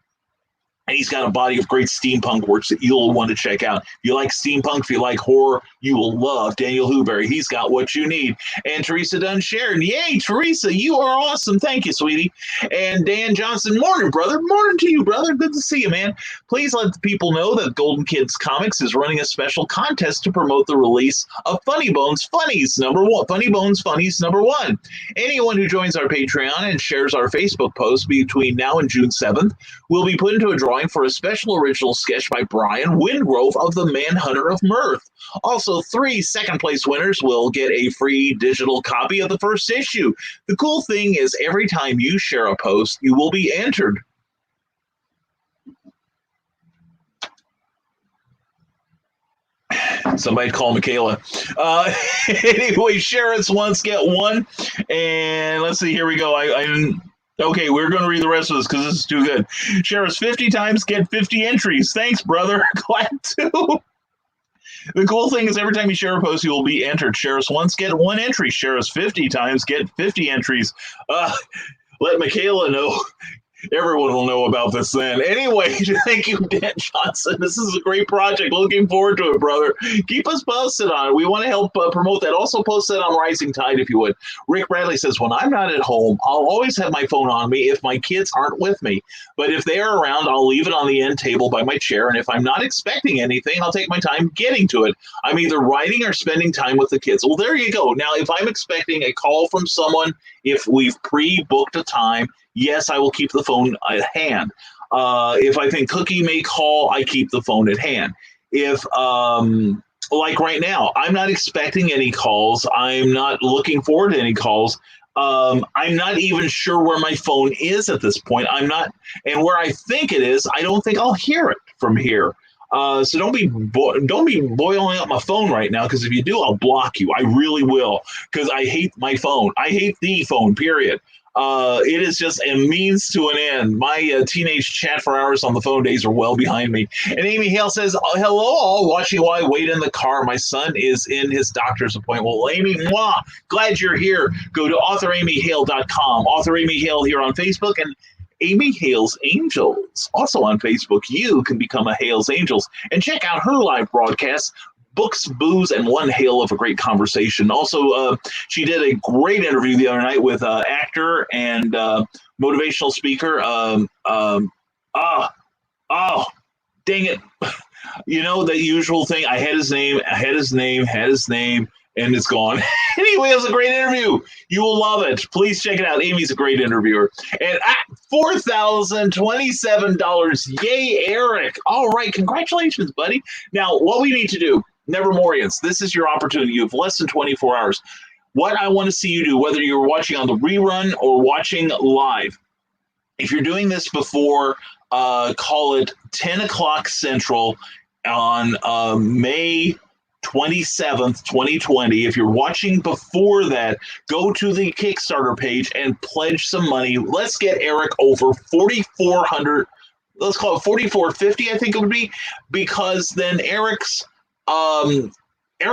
And he's got a body of great steampunk works that you'll want to check out. If you like steampunk, if you like horror, you will love Daniel Huberry. He's got what you need. And Teresa Dunn Sharon. Yay, Teresa, you are awesome. Thank you, sweetie. And Dan Johnson, morning, brother. Morning to you, brother. Good to see you, man. Please let the people know that Golden Kids Comics is running a special contest to promote the release of Funny Bones Funnies #1. Funny Bones Funnies #1. Anyone who joins our Patreon and shares our Facebook post between now and June 7th will be put into a drawing for a special original sketch by Brian Wingrove of the Manhunter of Mirth. Also, 3 second-place winners will get a free digital copy of the first issue. The cool thing is, every time you share a post, you will be entered. Somebody call Michaela. Anyway, share us once, get one. And let's see, here we go. Okay, we're going to read the rest of this because this is too good. Share us 50 times, get 50 entries. Thanks, brother. Glad to. The cool thing is, every time you share a post, you will be entered. Share us once, get 1 entry. Share us 50 times, get 50 entries. Let Michaela know. Everyone will know about this then. Anyway, thank you, Dan Johnson. This is a great project. Looking forward to it, brother. Keep us posted on it. We want to help promote that. Also, post that on Rising Tide if you would. Rick Bradley says, when I'm not at home, I'll always have my phone on me if my kids aren't with me. But if they are around, I'll leave it on the end table by my chair. And if I'm not expecting anything, I'll take my time getting to it. I'm either writing or spending time with the kids. Well, there you go. Now, if I'm expecting a call from someone, if we've pre-booked a time, yes, I will keep the phone at hand. If I think Cookie may call, I keep the phone at hand. If, like right now, I'm not expecting any calls. I'm not looking forward to any calls. I'm not even sure where my phone is at this point. I'm not, and where I think it is, I don't think I'll hear it from here. So don't be boiling up my phone right now, because if you do, I'll block you. I really will, because I hate my phone. I hate the phone, period. It is just a means to an end. My teenage chat for hours on the phone days are well behind me. And Amy Hale says, hello, all watching while I wait in the car. My son is in his doctor's appointment. Well, Amy, mwah, glad you're here. Go to authoramyhale.com. Author Amy Hale here on Facebook, and Amy Hale's Angels also on Facebook. You can become a Hale's Angels and check out her live broadcasts. Books, Booze, and One Hail of a Great Conversation. Also, she did a great interview the other night with actor and motivational speaker. Dang it. You know, the usual thing. I had his name, and it's gone. Anyway, it was a great interview. You will love it. Please check it out. Amy's a great interviewer. And at $4,027. Yay, Eric. All right. Congratulations, buddy. Now, what we need to do, Nevermorians, this is your opportunity. You have less than 24 hours. What I want to see you do, whether you're watching on the rerun or watching live, if you're doing this before, call it 10 o'clock Central on May 27th, 2020. If you're watching before that, go to the Kickstarter page and pledge some money. Let's get Eric over 4,400. Let's call it 4,450, I think it would be, because then Eric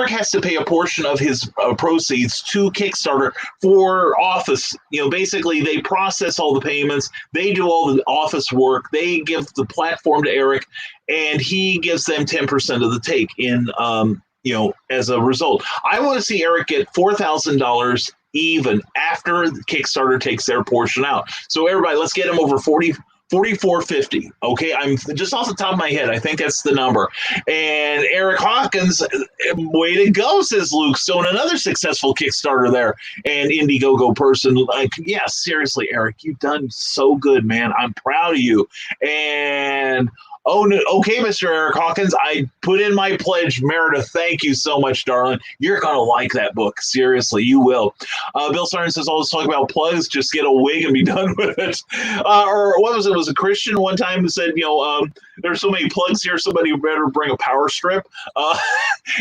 has to pay a portion of his proceeds to Kickstarter for office. You know, basically they process all the payments, they do all the office work, they give the platform to Eric, and he gives them 10% of the take in, as a result. I want to see Eric get $4,000 even after Kickstarter takes their portion out. So everybody, let's get him over 4,450. Okay, I'm just off the top of my head. I think that's the number. And Eric Hawkins, way to go, says Luke Stone. Another successful Kickstarter there. And Indiegogo person, like, yeah, seriously, Eric, you've done so good, man. I'm proud of you. And oh, no, okay, Mr. Eric Hawkins, I put in my pledge. Meredith, thank you so much, darling. You're going to like that book. Seriously, you will. Bill Sarn says, let's talk about plugs. Just get a wig and be done with it. Or what was it? It was a Christian one time who said, there's so many plugs here, somebody better bring a power strip.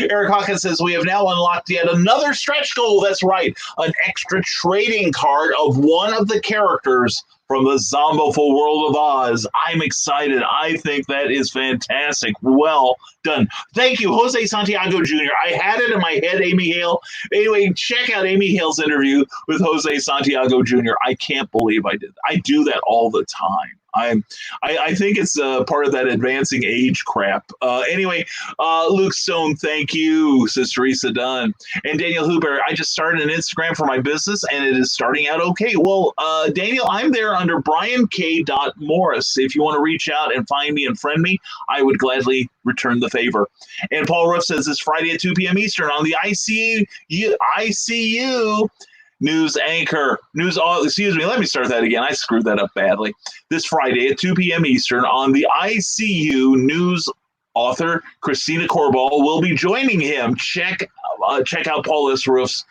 Eric Hawkins says, we have now unlocked yet another stretch goal. That's right. An extra trading card of one of the characters from the Zomboful World of Oz. I'm excited. I think that is fantastic. Well done. Thank you, Jose Santiago Jr. I had it in my head, Amy Hale. Anyway, check out Amy Hale's interview with Jose Santiago Jr. I can't believe I did that. I do that all the time. I think it's part of that advancing age crap. Anyway, Luke Stone, thank you, says Teresa Dunn. And Daniel Huber, I just started an Instagram for my business, and it is starting out okay. Well, Daniel, I'm there under briank.morris. If you want to reach out and find me and friend me, I would gladly return the favor. And Paul Ruff says this Friday at 2 p.m. Eastern on the ICU News anchor, let me start that again. I screwed that up badly. This Friday at 2 p.m. Eastern on the ICU News author Christina Corball will be joining him. Check out Paul Isroof's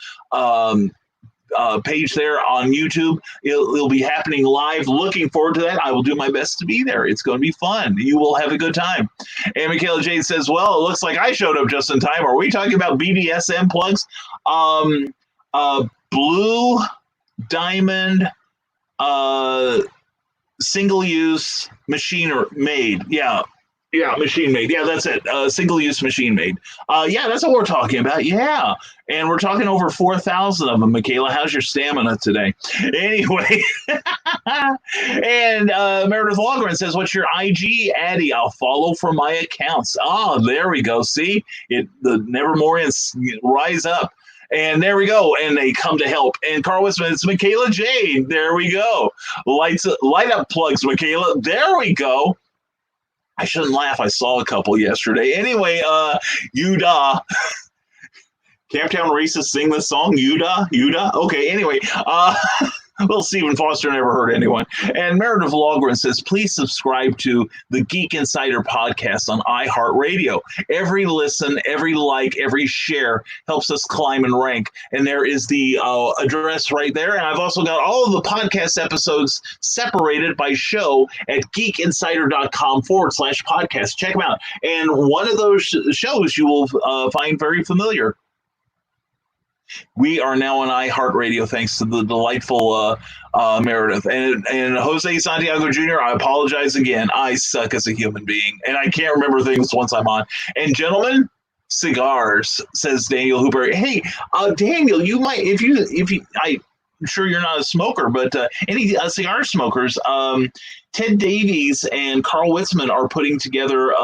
page there on YouTube. It'll be happening live. Looking forward to that. I will do my best to be there. It's going to be fun. You will have a good time. And Michaela Jade says, well, it looks like I showed up just in time. Are we talking about BDSM plugs? Blue Diamond single-use machine made. Yeah. Yeah, machine made. Yeah, that's it. Single use machine made. Yeah, that's what we're talking about. Yeah. And we're talking over 4,000 of them, Michaela. How's your stamina today? Anyway. And Meredith Logren says, "What's your IG, Addy? I'll follow from my accounts." Oh, there we go. See, the Nevermorians rise up. And there we go. And they come to help. And Carl Wisman, it's Michaela Jade. There we go. Light up plugs, Michaela. There we go. I shouldn't laugh. I saw a couple yesterday. Anyway, Yuda. Camptown Racists sing this song, Yuda. Okay, anyway, well, Stephen Foster never hurt anyone. And Meredith Logren says, please subscribe to the Geek Insider podcast on iHeartRadio. Every listen, every like, every share helps us climb and rank. And there is the address right there. And I've also got all of the podcast episodes separated by show at geekinsider.com/podcast. Check them out. And one of those shows you will find very familiar. We are now on iHeartRadio thanks to the delightful Meredith. And Jose Santiago Jr., I apologize again. I suck as a human being, and I can't remember things once I'm on. And gentlemen, cigars, says Daniel Hooper. Hey, Daniel, you might, if you, I'm sure you're not a smoker, but any cigar smokers, Ted Davies and Carl Witzman are putting together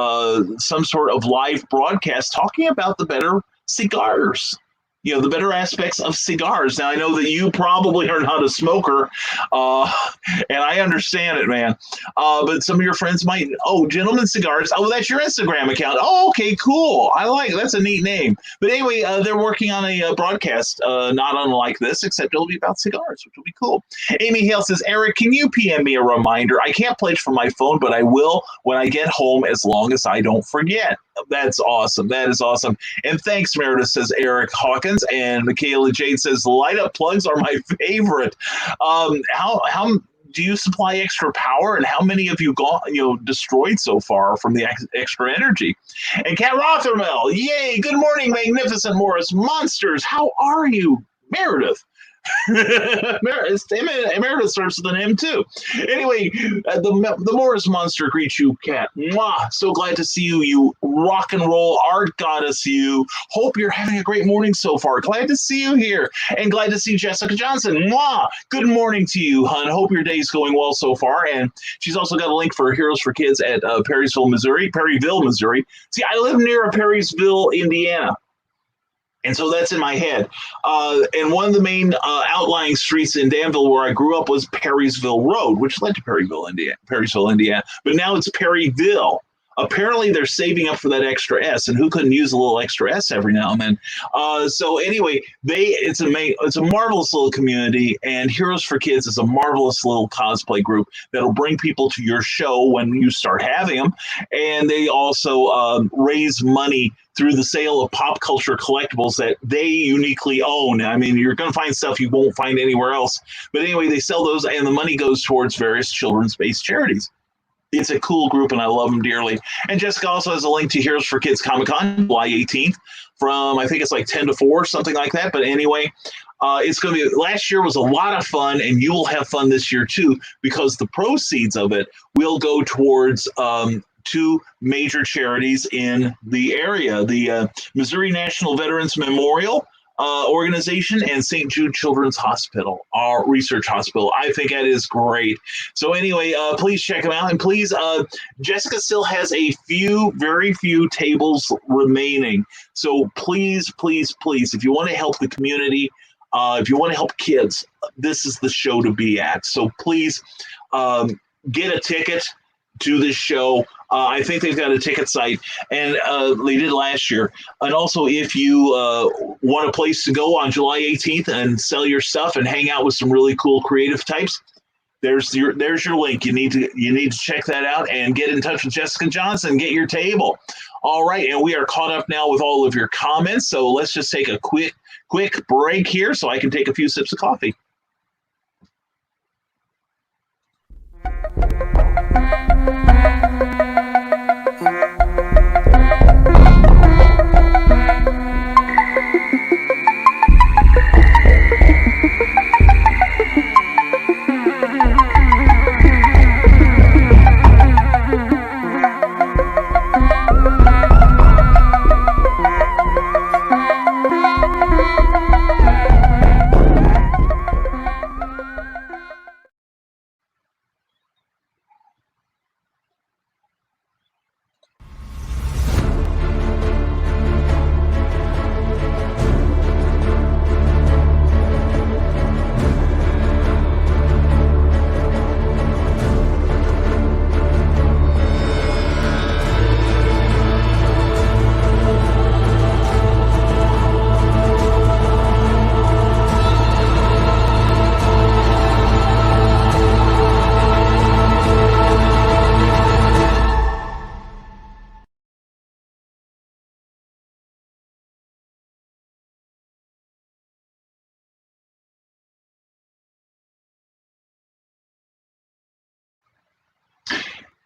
some sort of live broadcast talking about the better cigars. You know, the better aspects of cigars. Now, I know that you probably are not a smoker, and I understand it, man. But some of your friends might, Gentlemen Cigars. Oh, that's your Instagram account. Oh, okay, cool. I like it. That's a neat name. But anyway, they're working on a broadcast not unlike this, except it'll be about cigars, which will be cool. Amy Hale says, Eric, can you PM me a reminder? I can't pledge from my phone, but I will when I get home as long as I don't forget. That's awesome. That is awesome. And thanks, Meredith, says Eric Hawkins. And Michaela Jade says, light up plugs are my favorite. How do you supply extra power, and how many have you destroyed so far from the extra energy? And Kat Rothermel, yay, good morning, magnificent Morris monsters. How are you, Meredith? Meredith starts with an M too. Anyway, the Morris Monster greets you, Kat. Mwah! So glad to see you, you rock and roll art goddess. You hope you're having a great morning so far. Glad to see you here, and glad to see Jessica Johnson. Mwah! Good morning to you, hun. Hope your day's going well so far. And she's also got a link for Heroes for Kids at Perryville, Missouri. See, I live near Perrysville, Indiana. And so that's in my head. And one of the main outlying streets in Danville where I grew up was Perrysville Road, which led to Perryville, Indiana. But now it's Perryville. Apparently, they're saving up for that extra S, and who couldn't use a little extra S every now and then? So anyway, it's a marvelous little community, and Heroes for Kids is a marvelous little cosplay group that'll bring people to your show when you start having them. And they also raise money through the sale of pop culture collectibles that they uniquely own. I mean, you're going to find stuff you won't find anywhere else. But anyway, they sell those, and the money goes towards various children's-based charities. It's a cool group, and I love them dearly. And Jessica also has a link to Heroes for Kids Comic-Con, July 18th, from, I think it's like 10 to 4, something like that. But anyway, it's going to be, last year was a lot of fun, and you will have fun this year too, because the proceeds of it will go towards two major charities in the area, the Missouri National Veterans Memorial organization and St. Jude Children's Hospital, our research hospital. I think that is great. So anyway, please check them out. And please, Jessica still has very few tables remaining. So please, please, please, if you want to help the community, if you want to help kids, this is the show to be at. So please get a ticket to this show. I think they've got a ticket site, and they did last year. And also, if you want a place to go on July 18th and sell your stuff and hang out with some really cool creative types, there's your link. You need to check that out and get in touch with Jessica Johnson and get your table. All right, and we are caught up now with all of your comments. So let's just take a quick break here so I can take a few sips of coffee.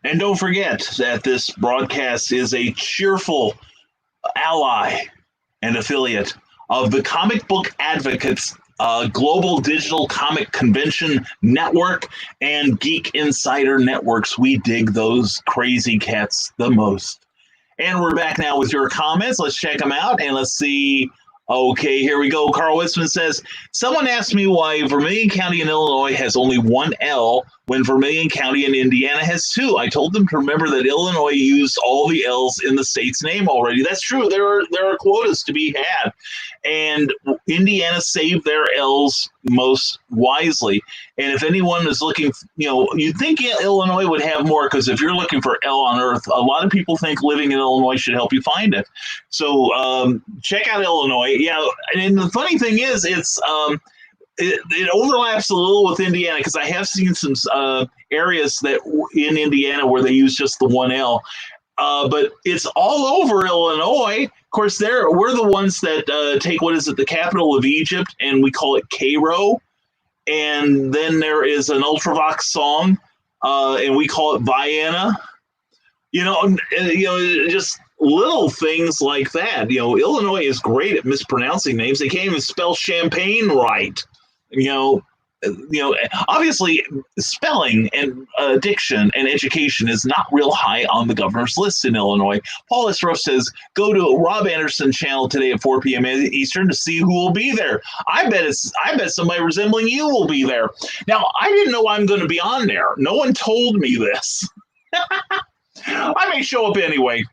And don't forget that this broadcast is a cheerful ally and affiliate of the Comic Book Advocates Global Digital Comic Convention Network and Geek Insider Networks. We dig those crazy cats the most. And we're back now with your comments. Let's check them out and let's see. Okay, here we go. Carl Witzman says, someone asked me why Vermilion County in Illinois has only one L when Vermilion County in Indiana has two. I told them to remember that Illinois used all the L's in the state's name already. That's true. There are quotas to be had. And Indiana saved their L's most wisely. And if anyone is looking, you'd think Illinois would have more, because if you're looking for L on Earth, a lot of people think living in Illinois should help you find it. So check out Illinois. Yeah, and the funny thing is, it overlaps a little with Indiana, because I have seen some areas that in Indiana where they use just the one L. But it's all over Illinois. Of course, we're the ones that take, the capital of Egypt, and we call it Cairo. And then there is an Ultravox song, and we call it Vienna. Just little things like that. Illinois is great at mispronouncing names. They can't even spell champagne right. Obviously, spelling and diction and education is not real high on the governor's list in Illinois. Paul Esroff says, go to Rob Anderson's channel today at 4 p.m. Eastern to see who will be there. I bet somebody resembling you will be there. Now, I didn't know I'm going to be on there. No one told me this. I may show up anyway.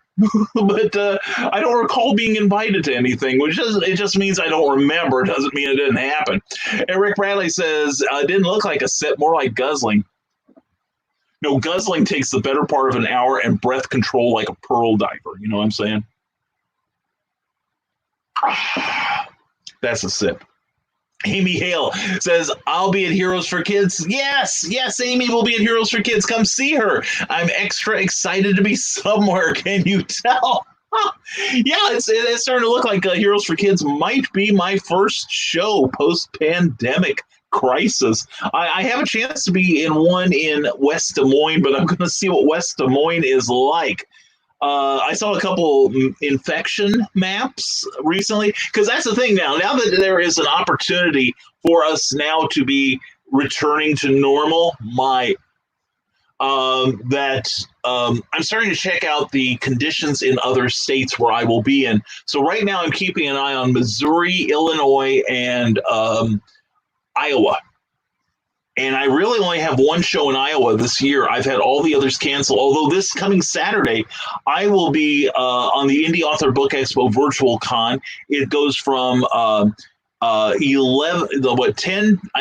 But I don't recall being invited to anything, it just means I don't remember. It doesn't mean it didn't happen. And Rick Bradley says, it didn't look like a set, more like guzzling. No, guzzling takes the better part of an hour and breath control like a pearl diver. You know what I'm saying? That's a sip. Amy Hale says, I'll be at Heroes for Kids. Yes, Amy will be at Heroes for Kids. Come see her. I'm extra excited to be somewhere. Can you tell? Yeah, it's starting to look like Heroes for Kids might be my first show post-pandemic crisis. I have a chance to be in one in West Des Moines, but I'm going to see what West Des Moines is like. I saw a couple infection maps recently, because that's the thing now that there is an opportunity for us now to be returning to normal, I'm starting to check out the conditions in other states where I will be in. So right now I'm keeping an eye on Missouri, Illinois, and Iowa. And I really only have one show in Iowa this year. I've had all the others canceled. Although this coming Saturday, I will be on the Indie Author Book Expo Virtual Con. It goes from 10, I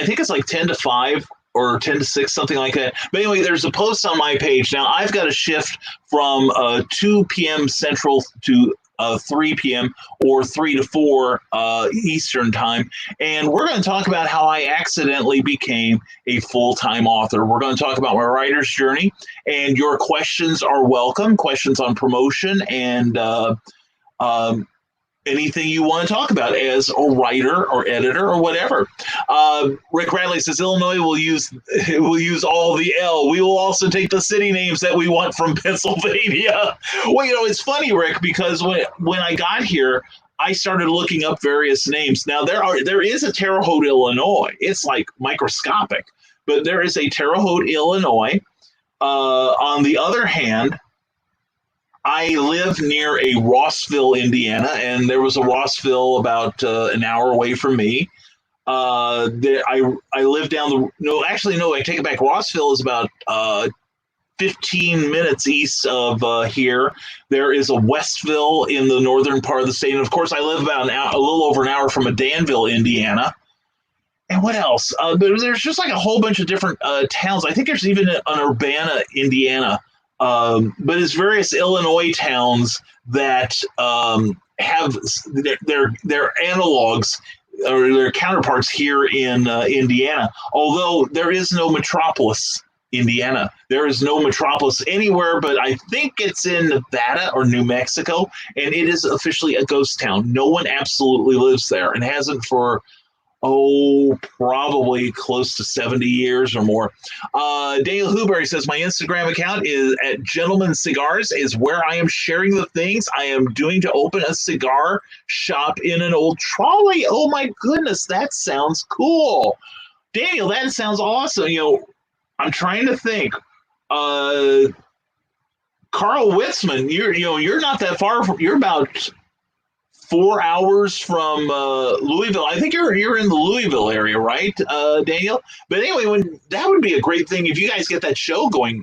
think it's like 10 to 5 or 10 to 6, something like that. But anyway, there's a post on my page. Now, I've got to shift from 2 p.m. Central to 3 p.m. or 3 to 4 Eastern time. And we're going to talk about how I accidentally became a full-time author. We're going to talk about my writer's journey, and your questions are welcome. Questions on promotion and anything you want to talk about as a writer or editor or whatever. Rick Radley says Illinois will use all the L. We will also take the city names that we want from Pennsylvania. Well, it's funny, Rick, because when I got here, I started looking up various names. Now there is a Terre Haute, Illinois. It's like microscopic, but there is a Terre Haute, Illinois. On the other hand, I live near a Rossville, Indiana, and there was a Rossville about an hour away from me. I live down I take it back. Rossville is about 15 minutes east of here. There is a Westville in the northern part of the state. And of course, I live about a little over an hour from Danville, Indiana. And what else? There's just like a whole bunch of different towns. I think there's even an Urbana, Indiana. But it's various Illinois towns that have their analogs or their counterparts here in Indiana. Although there is no metropolis, Indiana. There is no metropolis anywhere, but I think it's in Nevada or New Mexico, and it is officially a ghost town. No one absolutely lives there and hasn't for Oh, probably close to 70 years or more. Daniel Huberry says, my Instagram account is at Gentleman Cigars, is where I am sharing the things I am doing to open a cigar shop in an old trolley. Oh my goodness, that sounds cool. Daniel, that sounds awesome. I'm trying to think. Uh, Carl Witzman, you're not that far from, you're about 4 hours from Louisville. I think you're in the Louisville area, right, Daniel? But anyway, that would be a great thing if you guys get that show going.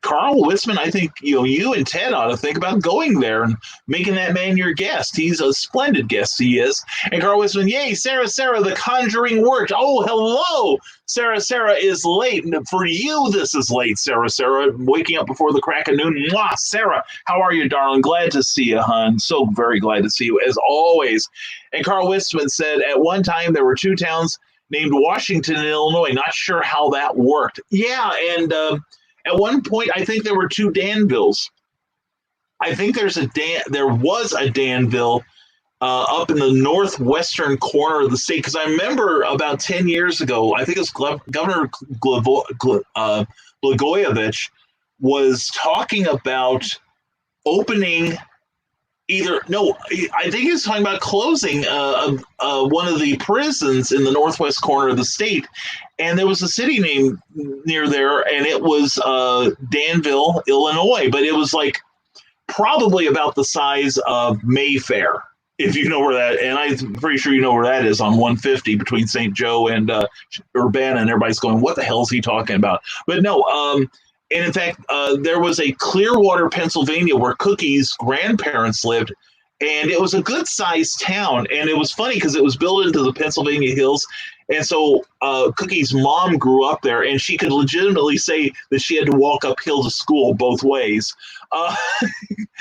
Carl Witzman, I think you and Ted ought to think about going there and making that man your guest. He's a splendid guest, he is. And Carl Witzman, yay, Sarah, the Conjuring worked. Oh, hello, Sarah is late. And for you, this is late, Sarah, waking up before the crack of noon. Mwah, Sarah, how are you, darling? Glad to see you, hon. So very glad to see you, as always. And Carl Witzman said, at one time there were two towns named Washington and Illinois. Not sure how that worked. Yeah, and at one point, I think there were two Danvilles. I think there was a Danville up in the northwestern corner of the state. Because I remember about 10 years ago, I think it was Governor Blagojevich was talking about opening I think he was talking about closing one of the prisons in the northwest corner of the state. And there was a city name near there, and it was Danville, Illinois. But it was like probably about the size of Mayfair, if you know where that. And I'm pretty sure you know where that is on 150 between St. Joe and Urbana. And everybody's going, "What the hell is he talking about?" But no. And in fact, there was a Clearwater, Pennsylvania, where Cookie's grandparents lived. And it was a good-sized town. And it was funny because it was built into the Pennsylvania hills. And so Cookie's mom grew up there, and she could legitimately say that she had to walk uphill to school both ways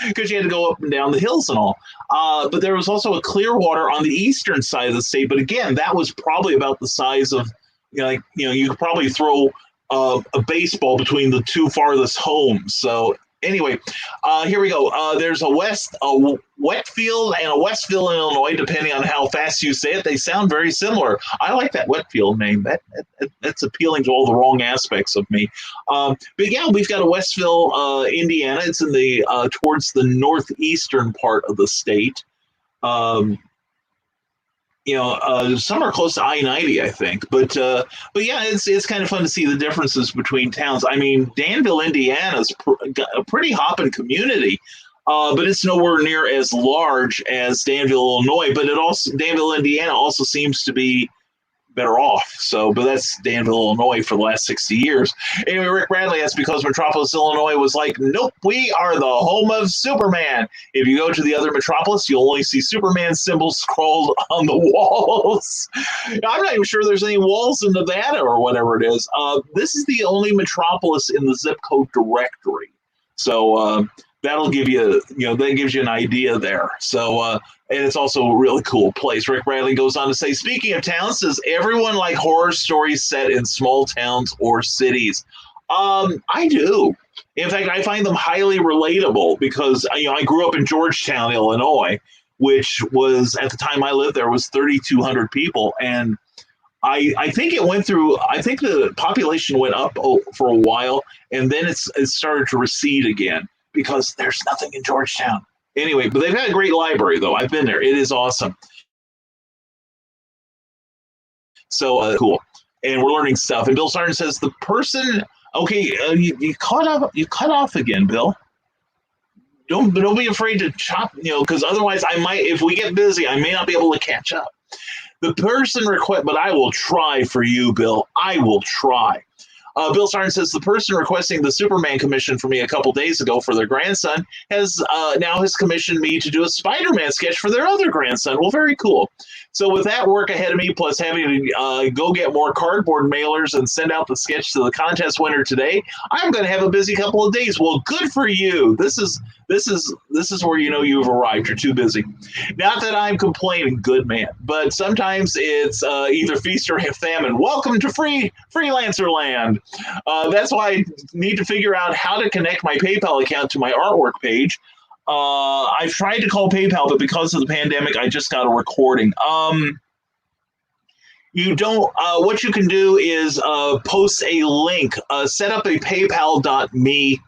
because she had to go up and down the hills and all. But there was also a Clearwater on the eastern side of the state. But again, that was probably about the size of, you could probably throw a baseball between the two farthest homes. So anyway, here we go. There's a Wetfield and a Westville in Illinois, depending on how fast you say it. They sound very similar. I like that Wetfield name. That's appealing to all the wrong aspects of me. But yeah, we've got a Westville, Indiana. It's in the towards the northeastern part of the state. Some are close to I-90, I think. But yeah, it's kind of fun to see the differences between towns. I mean, Danville, Indiana is a pretty hopping community, but it's nowhere near as large as Danville, Illinois. But Danville, Indiana also seems to be better off. But that's Danville, Illinois for the last 60 years. Anyway, Rick Bradley asked, because Metropolis, Illinois was like, nope, we are the home of Superman. If you go to the other metropolis, you'll only see Superman symbols scrawled on the walls. I'm not even sure there's any walls in Nevada or whatever it is. This is the only metropolis in the zip code directory. So that'll give you, that gives you an idea there. So, and it's also a really cool place. Rick Bradley goes on to say, speaking of towns, does everyone like horror stories set in small towns or cities? I do. In fact, I find them highly relatable because, I grew up in Georgetown, Illinois, which was, at the time I lived there, was 3,200 people. And I think the population went up for a while, and then it started to recede again because there's nothing in Georgetown. Anyway, but they've got a great library, though. I've been there. It is awesome. So cool. And we're learning stuff. And Bill Sargent says, the person, okay, you cut off again, Bill. Don't be afraid to chop, because otherwise if we get busy, I may not be able to catch up. The person but I will try for you, Bill. I will try. Bill Sargent says, the person requesting the Superman commission for me a couple days ago for their grandson has commissioned me to do a Spider-Man sketch for their other grandson. Well, very cool. So with that work ahead of me, plus having to go get more cardboard mailers and send out the sketch to the contest winner today, I'm going to have a busy couple of days. Well, good for you. This is where you've arrived. You're too busy. Not that I'm complaining, good man, but sometimes it's either feast or famine. Welcome to freelancer land. That's why I need to figure out how to connect my PayPal account to my artwork page. I've tried to call PayPal, but because of the pandemic, I just got a recording. You don't. What you can do is post a link. Set up a PayPal.me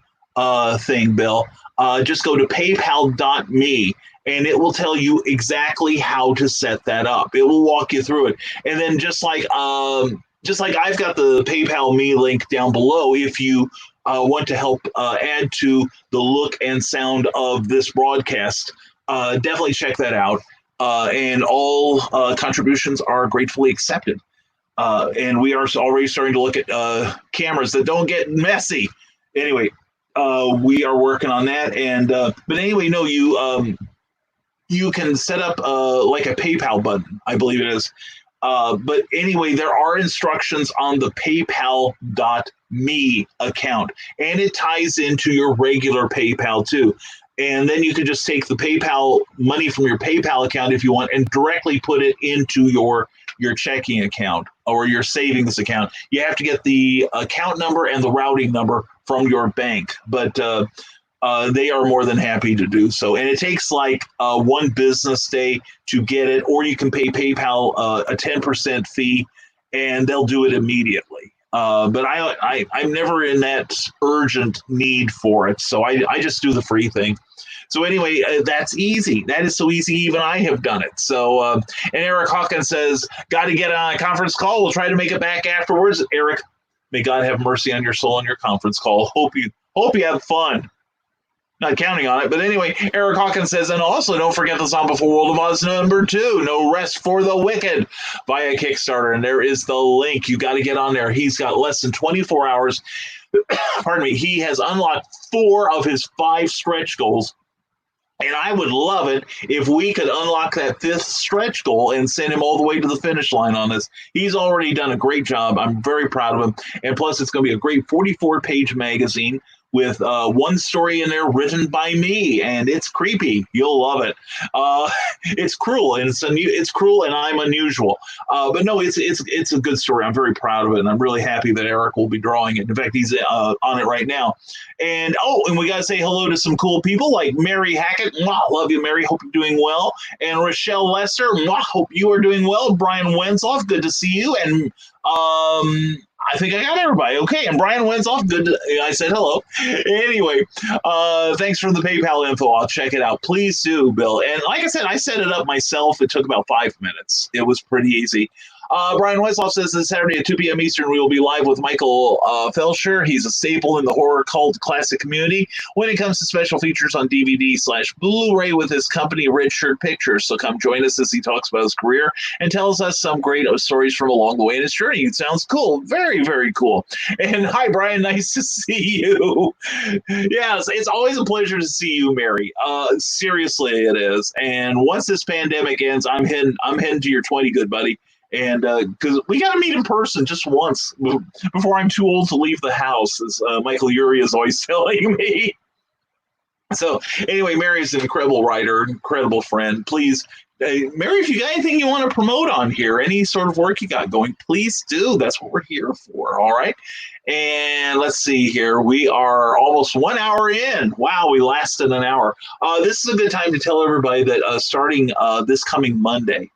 thing, Bill. Just go to PayPal.me, and it will tell you exactly how to set that up. It will walk you through it, and then just like I've got the PayPal me link down below, if you want to help add to the look and sound of this broadcast, definitely check that out. And all contributions are gratefully accepted. And we are already starting to look at cameras that don't get messy. Anyway, we are working on that. And but anyway, no, you can set up like a PayPal button, I believe it is. But anyway, there are instructions on the PayPal.me account, and it ties into your regular PayPal too. And then you can just take the PayPal money from your PayPal account if you want and directly put it into your checking account or your savings account. You have to get the account number and the routing number from your bank, but they are more than happy to do so. And it takes like one business day to get it, or you can pay PayPal a 10% fee and they'll do it immediately. But I'm never in that urgent need for it. So I just do the free thing. So anyway, that's easy. That is so easy. Even I have done it. So, and Eric Hawkins says, got to get on a conference call. We'll try to make it back afterwards. Eric, may God have mercy on your soul on your conference call. Hope you have fun. Not counting on it. But anyway, Eric Hawkins says, and also don't forget the song before World of Oz #2, No Rest for the Wicked, via Kickstarter. And there is the link. You got to get on there. He's got less than 24 hours. Pardon me. He has unlocked 4 of his 5 stretch goals. And I would love it if we could unlock that 5th stretch goal and send him all the way to the finish line on this. He's already done a great job. I'm very proud of him. And plus, it's going to be a great 44-page magazine with one story in there written by me, and it's creepy. You'll love it. It's cruel, and it's cruel, and I'm unusual. But no, it's a good story. I'm very proud of it, and I'm really happy that Eric will be drawing it. In fact, he's on it right now. And we got to say hello to some cool people like Mary Hackett. Mwah, love you, Mary. Hope you're doing well. And Rochelle Lesser. Mwah, hope you are doing well. Brian Wenzoff, good to see you. And I think I got everybody. Okay, and Brian Wenzoff, good. I said hello. Anyway, thanks for the PayPal info. I'll check it out. Please do, Bill. And like I said, I set it up myself. It took about 5 minutes. It was pretty easy. Brian Westloff says this Saturday at 2 p.m. Eastern, we will be live with Michael Felsher. He's a staple in the horror cult classic community when it comes to special features on DVD/Blu-ray with his company Red Shirt Pictures. So come join us as he talks about his career and tells us some great stories from along the way in his journey. It sounds cool. Very, very cool. And hi, Brian. Nice to see you. Yes, it's always a pleasure to see you, Mary. Seriously, it is. And once this pandemic ends, I'm heading to your 20, good buddy. And because we got to meet in person just once before I'm too old to leave the house, as Michael Urie is always telling me. So anyway, Mary is an incredible writer, incredible friend. Please, Mary, if you got anything you want to promote on here, any sort of work you got going, please do. That's what we're here for. All right. And let's see here. We are almost 1 hour in. Wow, we lasted an hour. This is a good time to tell everybody that starting this coming Monday,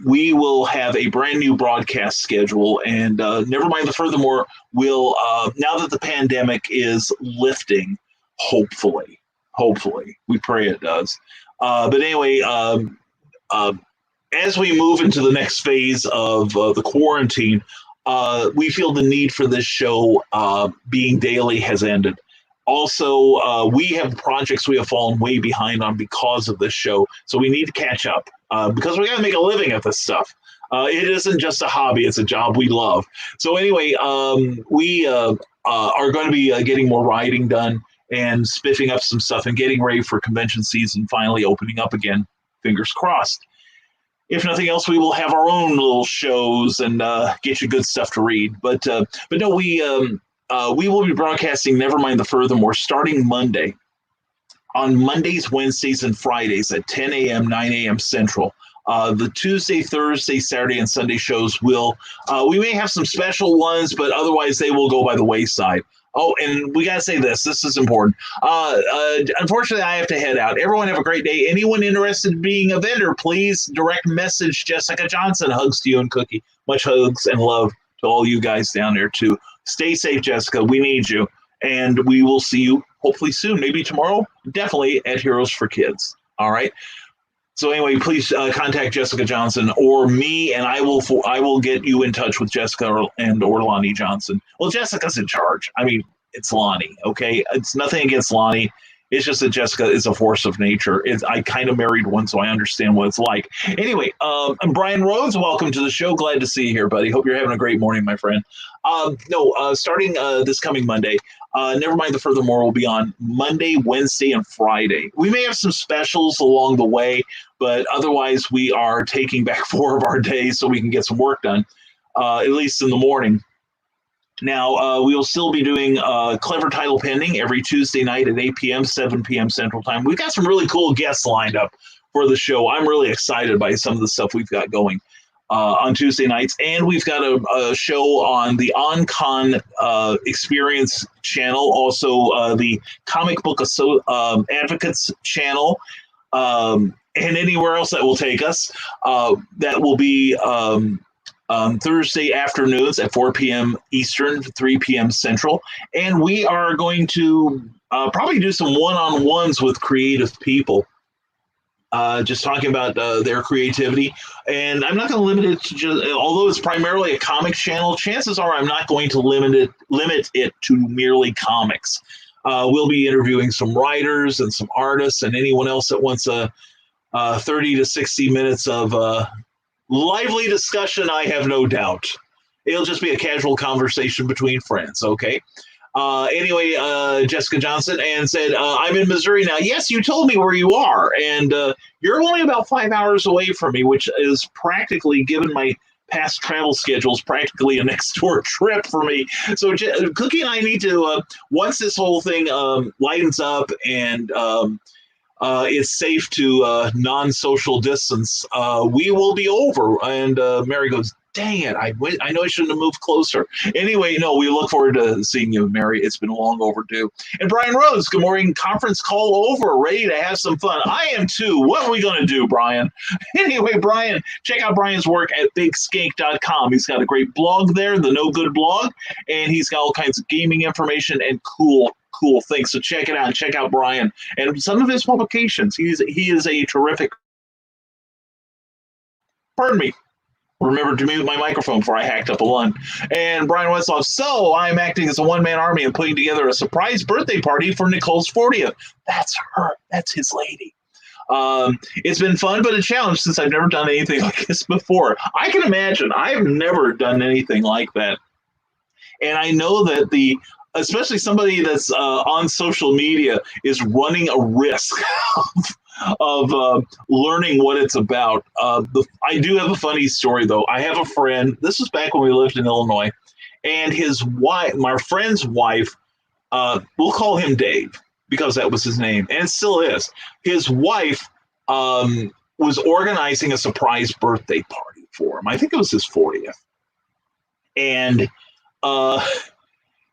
we will have a brand new broadcast schedule, and Nevermind the Furthermore will, now that the pandemic is lifting, hopefully, we pray it does. But anyway, as we move into the next phase of the quarantine, we feel the need for this show being daily has ended. Also, we have projects we have fallen way behind on because of this show, so we need to catch up because we got to make a living at this stuff. It isn't just a hobby; it's a job we love. So anyway, we are going to be getting more writing done and spiffing up some stuff and getting ready for convention season finally opening up again. Fingers crossed. If nothing else, we will have our own little shows and get you good stuff to read. But no, we will be broadcasting Nevermind the Furthermore starting Monday. On Mondays, Wednesdays, and Fridays at 10 a.m., 9 a.m. Central. The Tuesday, Thursday, Saturday, and Sunday shows will, we may have some special ones, but otherwise they will go by the wayside. Oh, and we got to say this. This is important. Unfortunately, I have to head out. Everyone have a great day. Anyone interested in being a vendor, please direct message Jessica Johnson. Hugs to you and Cookie. Much hugs and love to all you guys down there, too. Stay safe, Jessica. We need you. And we will see you hopefully soon. Maybe tomorrow. Definitely at Heroes for Kids. All right. So anyway, please contact Jessica Johnson or me, and I will get you in touch with Jessica or Lonnie Johnson. Well, Jessica's in charge. I mean, it's Lonnie, okay? It's nothing against Lonnie. It's just that Jessica is a force of nature. I kind of married one, so I understand what it's like. Anyway, I'm Brian Rhodes. Welcome to the show. Glad to see you here, buddy. Hope you're having a great morning, my friend. Starting this coming Monday, Nevermind the Furthermore will be on Monday, Wednesday, and Friday. We may have some specials along the way, but otherwise we are taking back 4 of our days so we can get some work done, at least in the morning. Now, we will still be doing Clever Title Pending every Tuesday night at 8 p.m., 7 p.m. Central Time. We've got some really cool guests lined up for the show. I'm really excited by some of the stuff we've got going on Tuesday nights. And we've got a show on the OnCon Experience channel, also the Comic Book Advocates channel, and anywhere else that will take us. That will be Thursday afternoons at 4 p.m. Eastern, 3 p.m. Central. And we are going to probably do some one-on-ones with creative people, just talking about their creativity. And I'm not going to limit it to just, although it's primarily a comic channel, chances are I'm not going to limit it to merely comics. We'll be interviewing some writers and some artists and anyone else that wants a 30 to 60 minutes of lively discussion, I have no doubt. It'll just be a casual conversation between friends, okay? Anyway, Jessica Johnson and said, I'm in Missouri now. Yes, you told me where you are, and you're only about 5 hours away from me, which is practically, given my past travel schedules, practically a next-door trip for me. So Cookie and I need to, once this whole thing lightens up and it's safe to non-social distance, we will be over. And Mary goes, dang it, I know I shouldn't have moved closer. Anyway, no, we look forward to seeing you, Mary. It's been long overdue. And Brian Rhodes, good morning. Conference call over, ready to have some fun. I am too. What are we going to do, Brian? Anyway, Brian, check out Brian's work at bigskank.com. He's got a great blog there, the No Good blog, and he's got all kinds of gaming information and cool things. So check it out and check out Brian and some of his publications. He is a terrific. Pardon me. Remember to mute my microphone before I hacked up a lung. And Brian Westloff, so I'm acting as a one-man army and putting together a surprise birthday party for Nicole's 40th. That's her. That's his lady. It's been fun, but a challenge since I've never done anything like this before. I can imagine. I've never done anything like that. And I know that especially somebody that's on social media is running a risk of learning what it's about. I do have a funny story, though. I have a friend. This was back when we lived in Illinois, and his wife, my friend's wife, we'll call him Dave because that was his name, and it still is. His wife was organizing a surprise birthday party for him. I think it was his 40th. And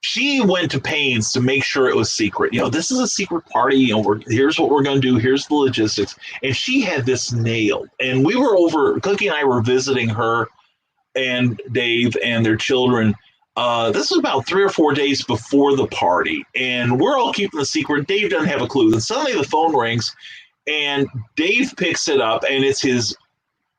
she went to pains to make sure it was secret. This is a secret party. Here's what we're going to do. Here's the logistics. And she had this nailed. And we were over, Cookie and I were visiting her and Dave and their children. This was about 3 or 4 days before the party. And we're all keeping the secret. Dave doesn't have a clue. Then suddenly the phone rings and Dave picks it up and it's his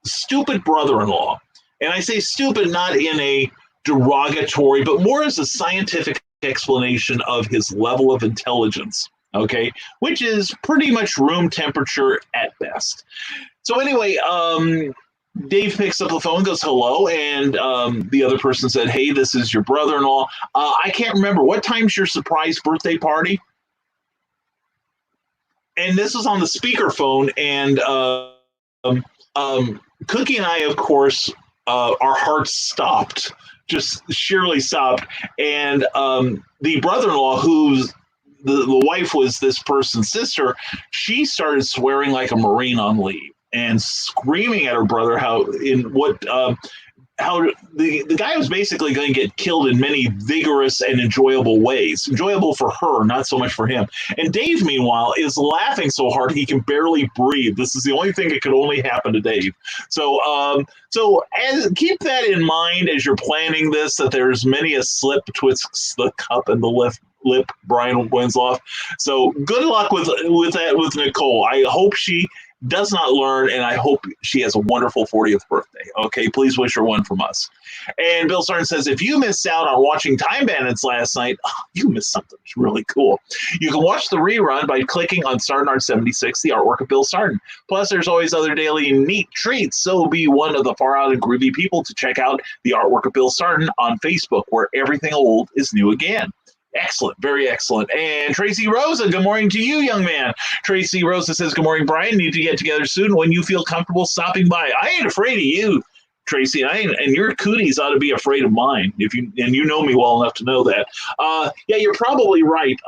stupid brother-in-law. And I say stupid not in a derogatory, but more as a scientific explanation of his level of intelligence, okay, which is pretty much room temperature at best. So anyway, Dave picks up the phone, goes hello, and the other person said, hey, this is your brother-in-law. I can't remember, what time's your surprise birthday party? And this was on the speakerphone, and Cookie and I, of course, our hearts stopped. Just sheerly stopped. And the brother-in-law, who's the wife was this person's sister, she started swearing like a Marine on leave and screaming at her brother how the guy was basically going to get killed in many vigorous and enjoyable ways. Enjoyable for her, not so much for him. And Dave, meanwhile, is laughing so hard he can barely breathe. This is the only thing that could only happen to Dave. So keep that in mind as you're planning this, that there's many a slip betwixt the cup and the lip, Brian Winslow. So good luck with that with Nicole. I hope she does not learn, and I hope she has a wonderful 40th birthday. Okay, please wish her one from us. And Bill Stern says, if you missed out on watching Time Bandits last night, you missed something really cool. You can watch the rerun by clicking on Startin Art 76, the artwork of Bill Startin. Plus, there's always other daily neat treats, so be one of the far out and groovy people to check out the artwork of Bill Startin on Facebook, where everything old is new again. Excellent. Very excellent. And Tracy Rosa, good morning to you, young man. Tracy Rosa says, good morning, Brian. Need to get together soon when you feel comfortable stopping by. I ain't afraid of you, Tracy. And your cooties ought to be afraid of mine. And you know me well enough to know that. Yeah, you're probably right.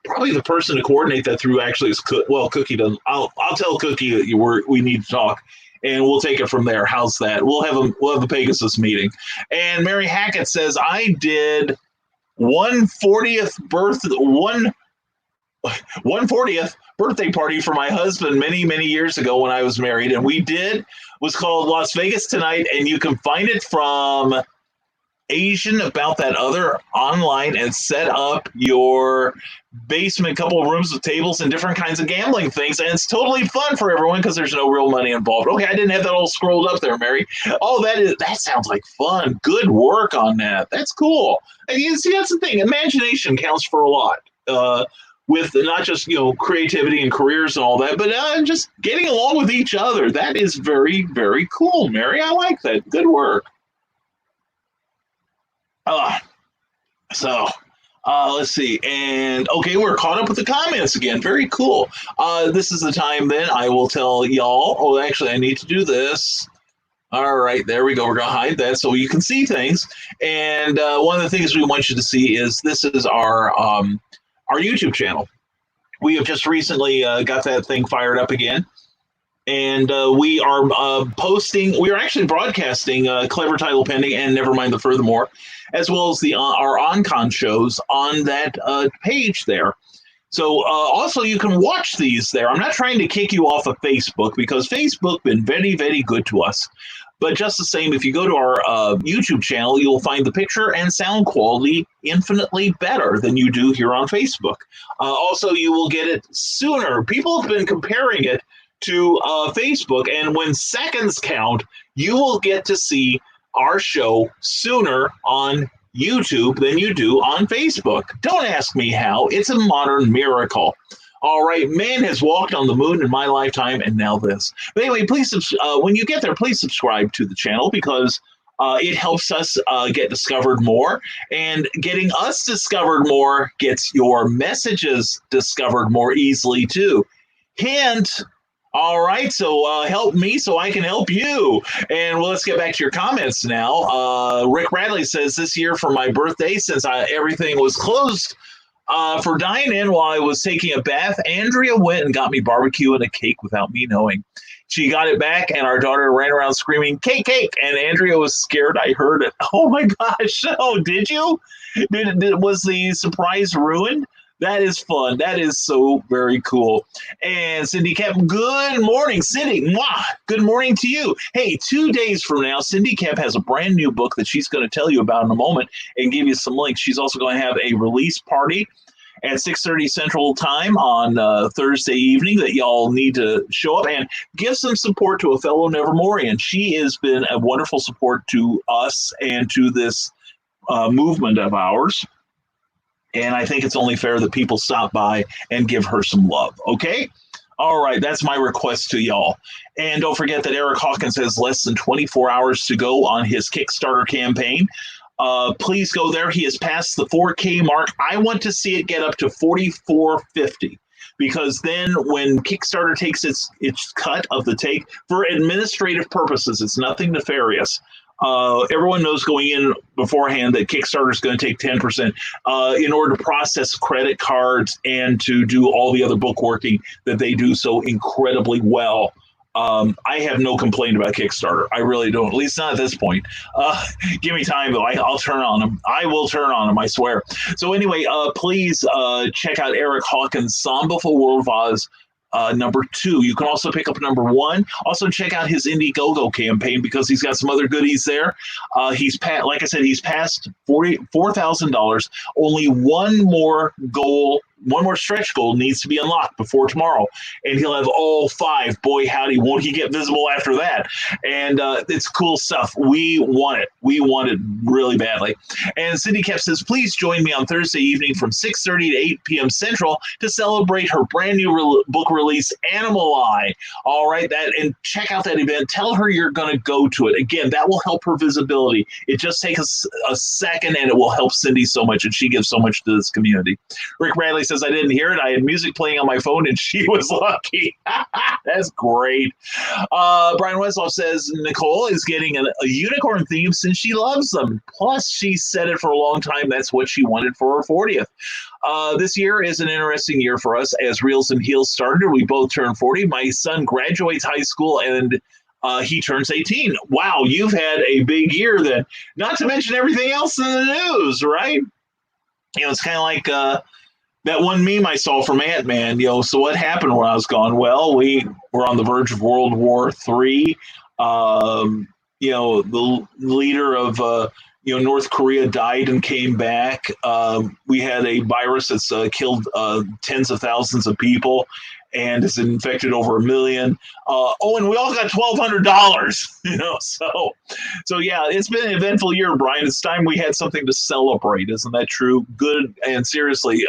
Probably the person to coordinate that through actually is Cookie doesn't. I'll tell Cookie that we need to talk. And we'll take it from there. How's that? We'll have the Pegasus meeting. And Mary Hackett says, I did 140th birthday party for my husband many years ago when I was married, and was called Las Vegas Tonight, and you can find it from Asian About That Other online and set up your basement, couple of rooms with tables and different kinds of gambling things, and it's totally fun for everyone because there's no real money involved. Okay, I didn't have that all scrolled up there, Mary. Oh, that sounds like fun. Good work on that. That's cool. And you see, that's the thing. Imagination counts for a lot. With not just creativity and careers and all that, but just getting along with each other. That is very, very cool, Mary. I like that. Good work. Let's see. And okay, we're caught up with the comments again. Very cool. This is the time then I will tell y'all. Oh, actually, I need to do this. All right, there we go. We're going to hide that so you can see things. And one of the things we want you to see is this is our YouTube channel. We have just recently got that thing fired up again. And we are posting, we are actually broadcasting Clever Title Pending and Nevermind the Furthermore, as well as our on-con shows on that page there. So also you can watch these there. I'm not trying to kick you off of Facebook because Facebook been very, very good to us. But just the same, if you go to our YouTube channel, you'll find the picture and sound quality infinitely better than you do here on Facebook. Also, you will get it sooner. People have been comparing it to Facebook, and when seconds count, you will get to see our show sooner on YouTube than you do on Facebook. Don't ask me how. It's a modern miracle. All right, man has walked on the moon in my lifetime, and now this. But anyway, please, when you get there, please subscribe to the channel because it helps us get discovered more, and getting us discovered more gets your messages discovered more easily too. Hint. All right, so help me so I can help you. And let's get back to your comments now. Rick Bradley says, this year for my birthday, since everything was closed for dine-in while I was taking a bath, Andrea went and got me barbecue and a cake without me knowing. She got it back, and our daughter ran around screaming, cake, cake, and Andrea was scared I heard it. Oh, my gosh. Oh, did you? Was the surprise ruined? That is fun. That is so very cool. And Cindy Kemp, good morning, Cindy. Mwah, good morning to you. Hey, 2 days from now, Cindy Kemp has a brand new book that she's going to tell you about in a moment and give you some links. She's also going to have a release party at 6:30 Central Time on Thursday evening that y'all need to show up and give some support to a fellow Nevermorian. She has been a wonderful support to us and to this movement of ours. And I think it's only fair that people stop by and give her some love, okay? All right, that's my request to y'all. And don't forget that Eric Hawkins has less than 24 hours to go on his Kickstarter campaign. Please go there. He has passed the 4K mark. I want to see it get up to 4450 because then when Kickstarter takes its cut of the take, for administrative purposes, it's nothing nefarious. Everyone knows going in beforehand that Kickstarter is going to take 10% in order to process credit cards and to do all the other bookworking that they do so incredibly well. I have no complaint about Kickstarter. I really don't, at least not at this point. Give me time, though. I'll turn on them. I will turn on them, I swear. So anyway, please check out Eric Hawkins' Samba for World of Oz #2. You can also pick up #1. Also check out his Indiegogo campaign because he's got some other goodies there. Like I said, he's passed $4,000. Only one more stretch goal needs to be unlocked before tomorrow, and he'll have all 5. Boy, howdy, won't he get visible after that? And it's cool stuff. We want it. We want it really badly. And Cindy Kep says, please join me on Thursday evening from 6:30 to 8 p.m. Central to celebrate her brand new book release, Animal Eye. All right, and check out that event. Tell her you're going to go to it. Again, that will help her visibility. It just takes a second, and it will help Cindy so much, and she gives so much to this community. Rick Bradley says, I didn't hear it. I had music playing on my phone, and she was lucky. That's great. Brian Westlaw says, Nicole is getting a unicorn theme since she loves them. Plus, she said it for a long time. That's what she wanted for her 40th. This year is an interesting year for us as Reels and Heels started. We both turned 40. My son graduates high school, and he turns 18. Wow, you've had a big year then. Not to mention everything else in the news, right? It's kind of like that one meme I saw from Ant-Man. So what happened when I was gone? Well, we were on the verge of World War III. The leader of North Korea died and came back. We had a virus that's killed tens of thousands of people and has infected over 1 million. And we all got $1,200. So yeah, it's been an eventful year, Brian. It's time we had something to celebrate. Isn't that true? Good. And seriously,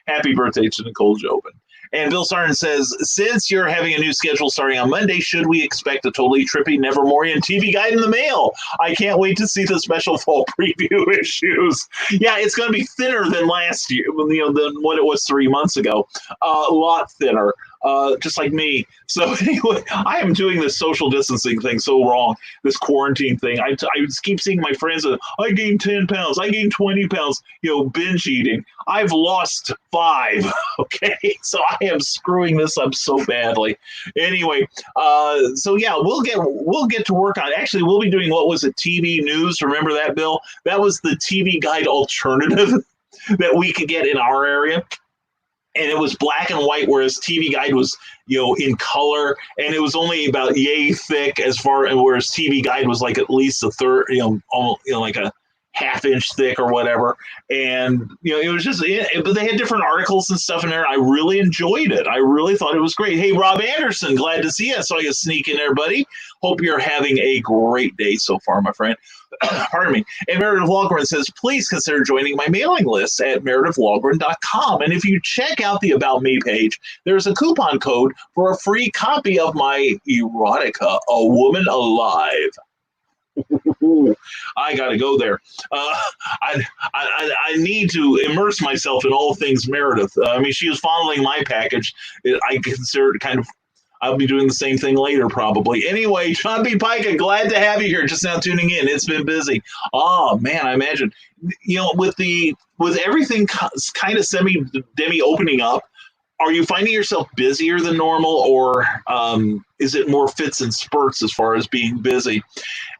happy birthday to Nicole Jobin. And Bill Sarn says, since you're having a new schedule starting on Monday, should we expect a totally trippy Nevermorian TV guide in the mail? I can't wait to see the special fall preview issues. Yeah, it's going to be thinner than last year, than what it was 3 months ago. A lot thinner. Just like me. So anyway, I am doing this social distancing thing so wrong, this quarantine thing. I keep seeing my friends, I gained 10 pounds, I gained 20 pounds, binge eating. I've lost 5, okay? So I am screwing this up so badly. Anyway, so yeah, we'll get to work on it. Actually, we'll be doing, what was it, TV news? Remember that, Bill? That was the TV guide alternative that we could get in our area. And it was black and white, whereas TV Guide was, in color, and it was only about yay thick whereas TV Guide was like at least a third, like a half-inch thick or whatever. And it was just, but they had different articles and stuff in there. I really enjoyed it. I really thought it was great. Hey, Rob Anderson, glad to see you. I saw you sneak in there, buddy. Hope you're having a great day so far, my friend. Pardon me. And Meredith Walgren says, please consider joining my mailing list at meredithwalgren.com. And if you check out the About Me page, there's a coupon code for a free copy of my erotica, A Woman Alive. I got to go there. I need to immerse myself in all things Meredith. She was following my package. I consider it kind of, I'll be doing the same thing later, probably. Anyway, Sean B. Pica, glad to have you here. Just now tuning in. It's been busy. Oh, man, I imagine. With everything kind of semi-demi opening up, are you finding yourself busier than normal, or is it more fits and spurts as far as being busy?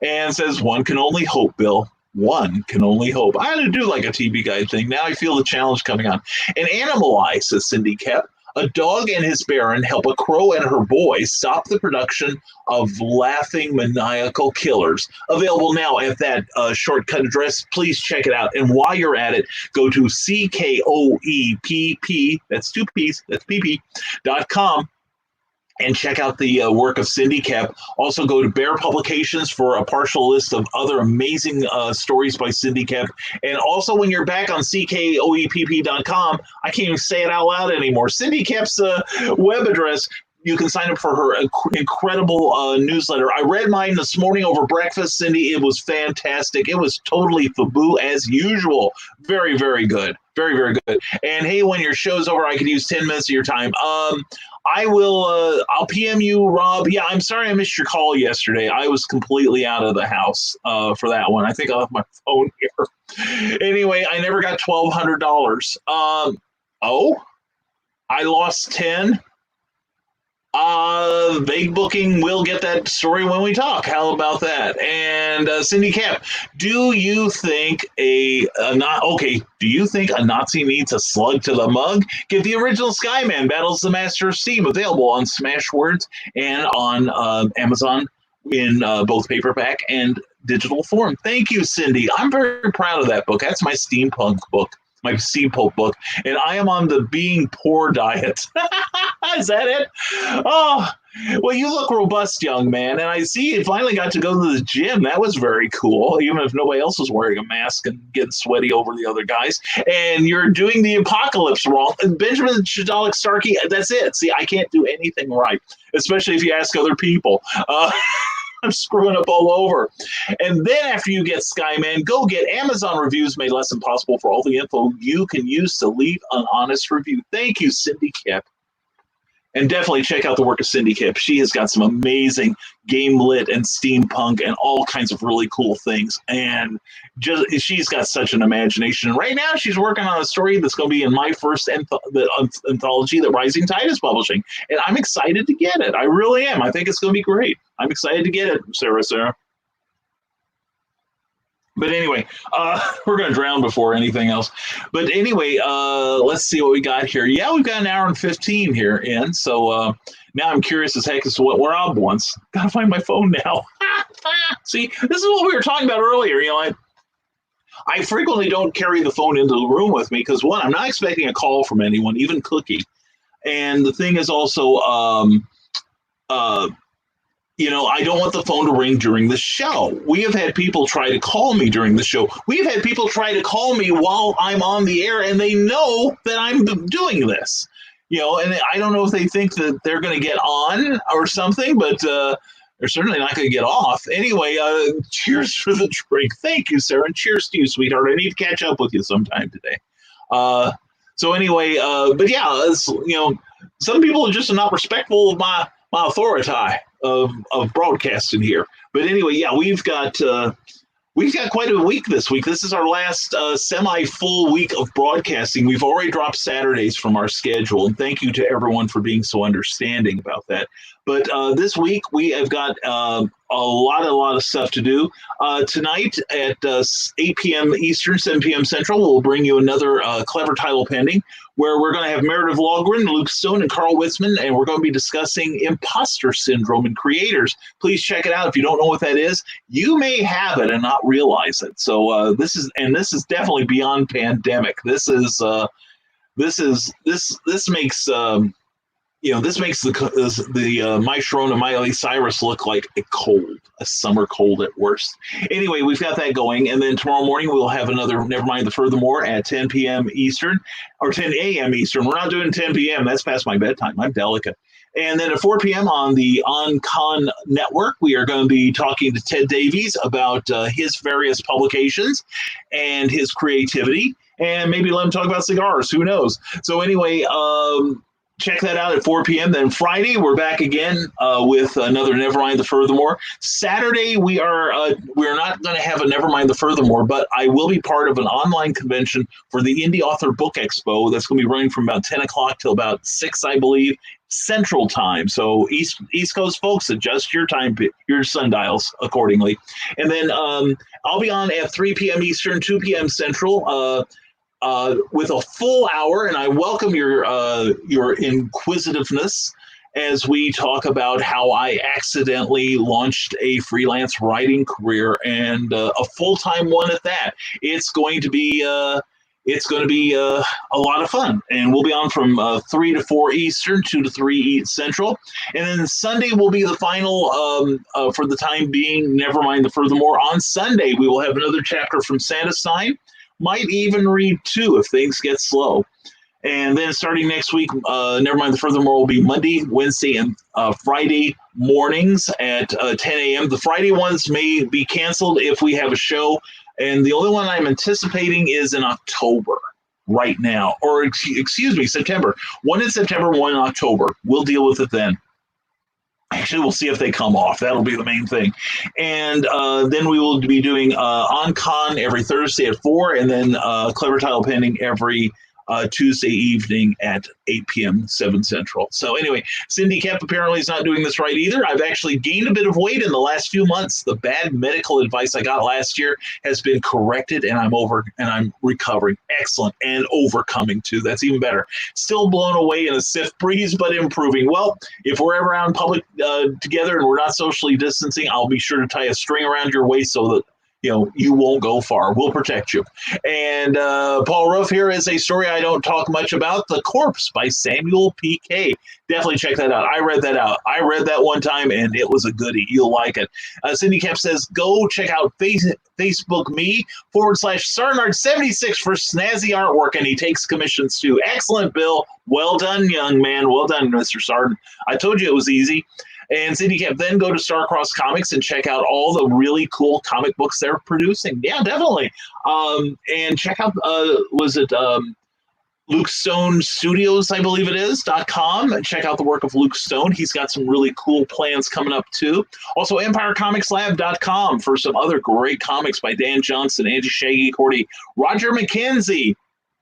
And says, one can only hope, Bill. One can only hope. I had to do like a TV guide thing. Now I feel the challenge coming on. And Animal Eye, says Cindy Kep. A dog and his baron help a crow and her boy stop the production of laughing maniacal killers. Available now at that shortcut address. Please check it out. And while you're at it, go to CKOEPP, that's 2 P's, that's PP.com. And check out the work of Cindy Kep. Also go to Bear Publications for a partial list of other amazing stories by Cindy Kep. And also when you're back on CKOEPP.com, I can't even say it out loud anymore. Cindy Kep's web address, you can sign up for her incredible newsletter. I read mine this morning over breakfast, Cindy. It was fantastic. It was totally FABU as usual. Very, very good. Very, very good. And hey, when your show's over, I could use 10 minutes of your time. I will, I'll PM you, Rob. Yeah, I'm sorry I missed your call yesterday. I was completely out of the house for that one. I think I left my phone here. Anyway, I never got $1,200. I lost 10. Vague booking. We'll get that story when we talk. How about that? And Cindy Cap, do you think Do you think a Nazi needs a slug to the mug? Get the original Skyman Battles the Master of Steam available on Smashwords and on Amazon in both paperback and digital form. Thank you, Cindy. I'm very proud of that book. That's my steampunk book. My steampunk book, and I am on the being poor diet. Is that it? Oh, well, you look robust, young man, and I see you finally got to go to the gym. That was very cool, even if nobody else was wearing a mask and getting sweaty over the other guys. And you're doing the apocalypse wrong. Benjamin Shadalik Starkey, that's it. See, I can't do anything right, especially if you ask other people. I'm screwing up all over. And then after you get Skyman, go get Amazon reviews made less impossible for all the info you can use to leave an honest review. Thank you, Cindy Kip. And definitely check out the work of Cindy Kip. She has got some amazing game lit and steampunk and all kinds of really cool things. And she's got such an imagination. And right now she's working on a story that's going to be in my first anthology that Rising Tide is publishing. And I'm excited to get it. I really am. I think it's going to be great. I'm excited to get it, Sarah. But anyway, we're going to drown before anything else. But anyway, let's see what we got here. Yeah, we've got an hour and 15 here in. So now I'm curious as heck as to what Rob wants. Got to find my phone now. See, this is what we were talking about earlier. You know, I frequently don't carry the phone into the room with me because, one, I'm not expecting a call from anyone, even Cookie. And the thing is also, you know, I don't want the phone to ring during the show. We have had people try to call me during the show. We've had people try to call me while I'm on the air, and they know that I'm doing this. You know, and I don't know if they think that they're going to get on or something, but they're certainly not going to get off. Anyway, cheers for the drink. Thank you, Sarah, and cheers to you, sweetheart. I need to catch up with you sometime today. So anyway, but yeah, you know, some people are just not respectful of my authority of broadcasting here. But anyway, yeah, we've got quite a week this week. This is our last semi-full week of broadcasting. We've already dropped Saturdays from our schedule, and thank you to everyone for being so understanding about that. But this week we have got a lot of stuff to do. Tonight at 8 p.m. Eastern, 7 p.m. Central, we'll bring you another clever title pending, where we're going to have Meredith Logren, Luke Stone, and Carl Witzman, and we're going to be discussing imposter syndrome in creators. Please check it out. If you don't know what that is, you may have it and not realize it. So this is definitely beyond pandemic. This makes this makes the My Sharona Miley Cyrus look like a summer cold at worst. Anyway, we've got that going, and then tomorrow morning we'll have another Nevermind the Furthermore at 10 p.m. Eastern, or 10 a.m. Eastern. We're not doing 10 p.m. That's past my bedtime. I'm delicate. And then at 4 p.m. on the On-Con Network, we are going to be talking to Ted Davies about his various publications and his creativity, and maybe let him talk about cigars. Who knows? So anyway, check that out at 4 p.m. Then Friday, we're back again with another Nevermind the Furthermore. Saturday, we're not going to have a Nevermind the Furthermore, but I will be part of an online convention for the Indie Author Book Expo that's going to be running from about 10 o'clock till about 6, I believe, Central Time. So East Coast folks, adjust your time, your sundials accordingly. And then I'll be on at 3 p.m. Eastern, 2 p.m. Central, with a full hour, and I welcome your inquisitiveness as we talk about how I accidentally launched a freelance writing career, and a full-time one at that. It's going to be a lot of fun, and we'll be on from 3 to 4 Eastern, 2 to 3 Central, and then Sunday will be the final, for the time being, Nevermind the Furthermore. On Sunday, we will have another chapter from Sanderstein. Might even read 2 if things get slow. And then starting next week, Nevermind the Furthermore will be Monday, Wednesday, and Friday mornings at 10 a.m. The Friday ones may be canceled if we have a show. And the only one I'm anticipating is in October right now. Or, excuse me, September. One in September, one in October. We'll deal with it then. Actually, we'll see if they come off. That'll be the main thing. And then we will be doing On-Con every Thursday at 4, and then Clever Title Pending every Tuesday evening at 8 p.m. 7 Central. So anyway, Cindy Kemp apparently is not doing this right either. I've actually gained a bit of weight in the last few months. The bad medical advice I got last year has been corrected, and I'm recovering. Excellent. And overcoming too. That's even better. Still blown away in a stiff breeze, but improving. Well, if we're ever out in public together and we're not socially distancing, I'll be sure to tie a string around your waist so that you won't go far. We'll protect you. And Paul Ruff, here is a story I don't talk much about, The Corpse by Samuel P.K. Definitely check that out. I read that one time, and it was a goodie. You'll like it. Cindy Kemp says, go check out Facebook me/Sarnard76 for snazzy artwork, and he takes commissions too. Excellent, Bill. Well done, young man. Well done, Mr. Sarn. I told you it was easy. And Cindy Kemp, then go to Starcross Comics and check out all the really cool comic books they're producing. Yeah, definitely. And check out, Luke Stone Studios, I believe it is, .com. Check out the work of Luke Stone. He's got some really cool plans coming up, too. Also, EmpireComicsLab.com for some other great comics by Dan Johnson, Angie Shaggy Cordy, Roger McKenzie,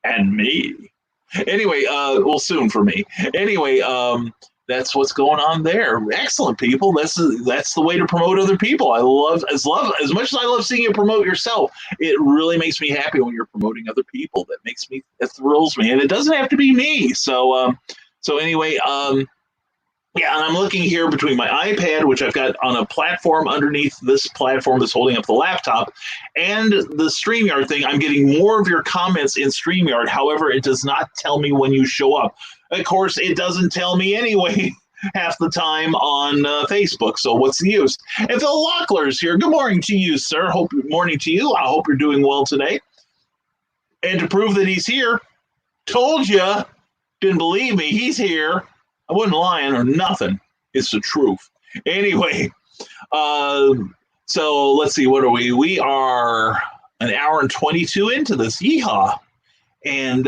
and me. Anyway, well, soon for me. Anyway, that's what's going on there. Excellent, people. That's the way to promote other people. I love as much as I love seeing you promote yourself. It really makes me happy when you're promoting other people. It thrills me, and it doesn't have to be me. So anyway, yeah, and I'm looking here between my iPad, which I've got on a platform underneath this platform that's holding up the laptop, and the StreamYard thing. I'm getting more of your comments in StreamYard. However, it does not tell me when you show up. Of course, it doesn't tell me anyway half the time on Facebook, so what's the use? And Phil Lockler's here. Good morning to you, sir. Morning to you. I hope you're doing well today. And to prove that he's here, told you, didn't believe me, he's here. I wasn't lying or nothing. It's the truth. Anyway, so let's see, what are we? We are an hour and 22 into this. Yeehaw. And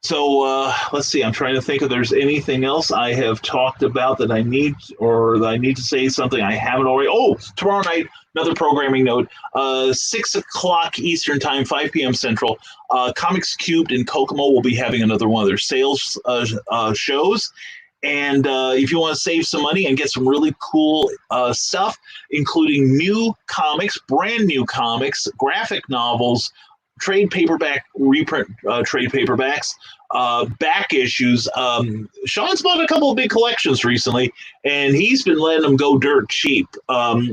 so let's see, I'm trying to think if there's anything else I have talked about that I need to say something I haven't already. Oh, tomorrow night, another programming note, 6 o'clock Eastern time, 5 p.m. Central, Comics Cubed in Kokomo will be having another one of their sales shows. And if you want to save some money and get some really cool stuff, including new comics, brand new comics, graphic novels, trade paperback, reprint trade paperbacks, back issues. Sean's bought a couple of big collections recently, and he's been letting them go dirt cheap.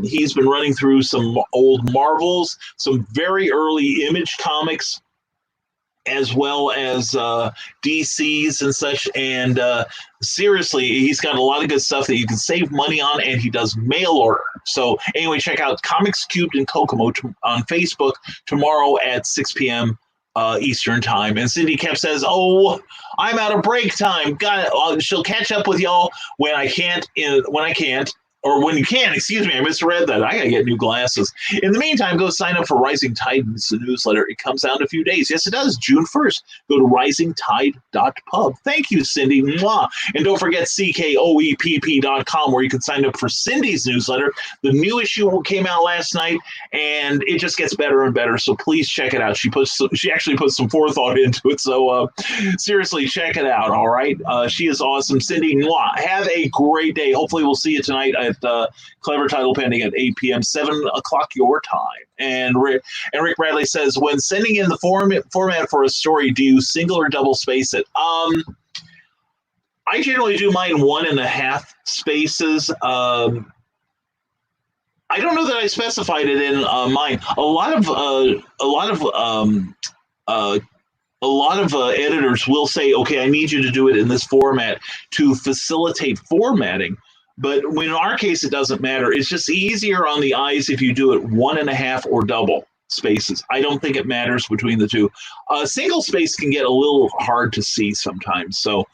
He's been running through some old Marvels, some very early Image comics, as well as DCs and such. And seriously, he's got a lot of good stuff that you can save money on, and he does mail order. So anyway, check out Comics Cubed in Kokomo on Facebook tomorrow at 6 p.m. Eastern time. And Cindy Kemp says, oh, I'm out of break time. Got it. She'll catch up with y'all when I can't. Or when you can, excuse me, I misread that. I got to get new glasses. In the meantime, go sign up for Rising Tide, the newsletter. It comes out in a few days. Yes, it does. June 1st. Go to risingtide.pub. Thank you, Cindy. Mwah. And don't forget CKOEPP.com, where you can sign up for Cindy's newsletter. The new issue came out last night, and it just gets better and better. So please check it out. She actually puts some forethought into it. So seriously, check it out. All right. She is awesome. Cindy, mwah. Have a great day. Hopefully we'll see you tonight at Clever Title Pending at 8 p.m., 7 o'clock your time. And Rick Bradley says, when sending in the format for a story, do you single or double space it? I generally do mine 1.5 spaces. I don't know that I specified it in mine. A lot of editors will say, okay, I need you to do it in this format to facilitate formatting. But in our case, it doesn't matter. It's just easier on the eyes if you do it 1.5 or double spaces. I don't think it matters between the two. Single space can get a little hard to see sometimes. So,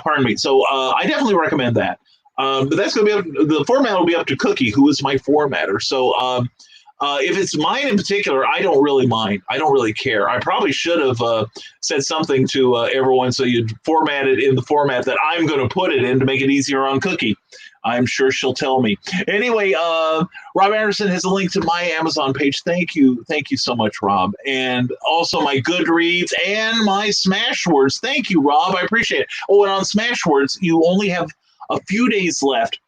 pardon me. So I definitely recommend that. But that's going to be the format will be up to Cookie, who is my formatter. So if it's mine in particular, I don't really mind. I don't really care. I probably should have said something to everyone so you'd format it in the format that I'm going to put it in to make it easier on Cookie. I'm sure she'll tell me. Anyway, Rob Anderson has a link to my Amazon page. Thank you so much, Rob, and also my Goodreads and my Smashwords. Thank you, Rob. I appreciate it. Oh, and on Smashwords, you only have a few days left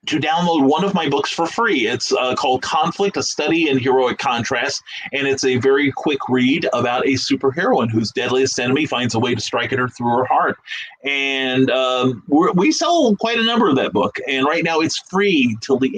to download one of my books for free. It's called Conflict, A Study in Heroic Contrast, and it's a very quick read about a superheroine whose deadliest enemy finds a way to strike at her through her heart. And we sell quite a number of that book, and right now it's free till the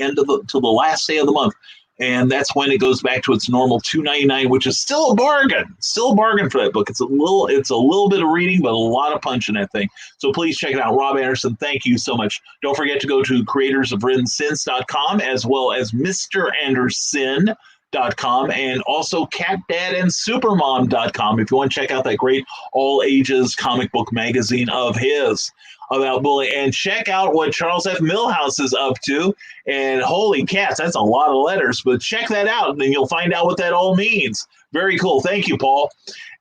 last day of the month. And that's when it goes back to its normal $2.99, which is still a bargain. Still a bargain for that book. It's a little bit of reading, but a lot of punch in that thing. So please check it out. Rob Anderson, thank you so much. Don't forget to go to creatorsofwrittensins.com as well as MrAnderson.com and also CatDadAndSupermom.com if you want to check out that great all ages comic book magazine of his about bullying, and check out what Charles F. Millhouse is up to. And holy cats, that's a lot of letters, but check that out and then you'll find out what that all means. Very cool. Thank you, Paul.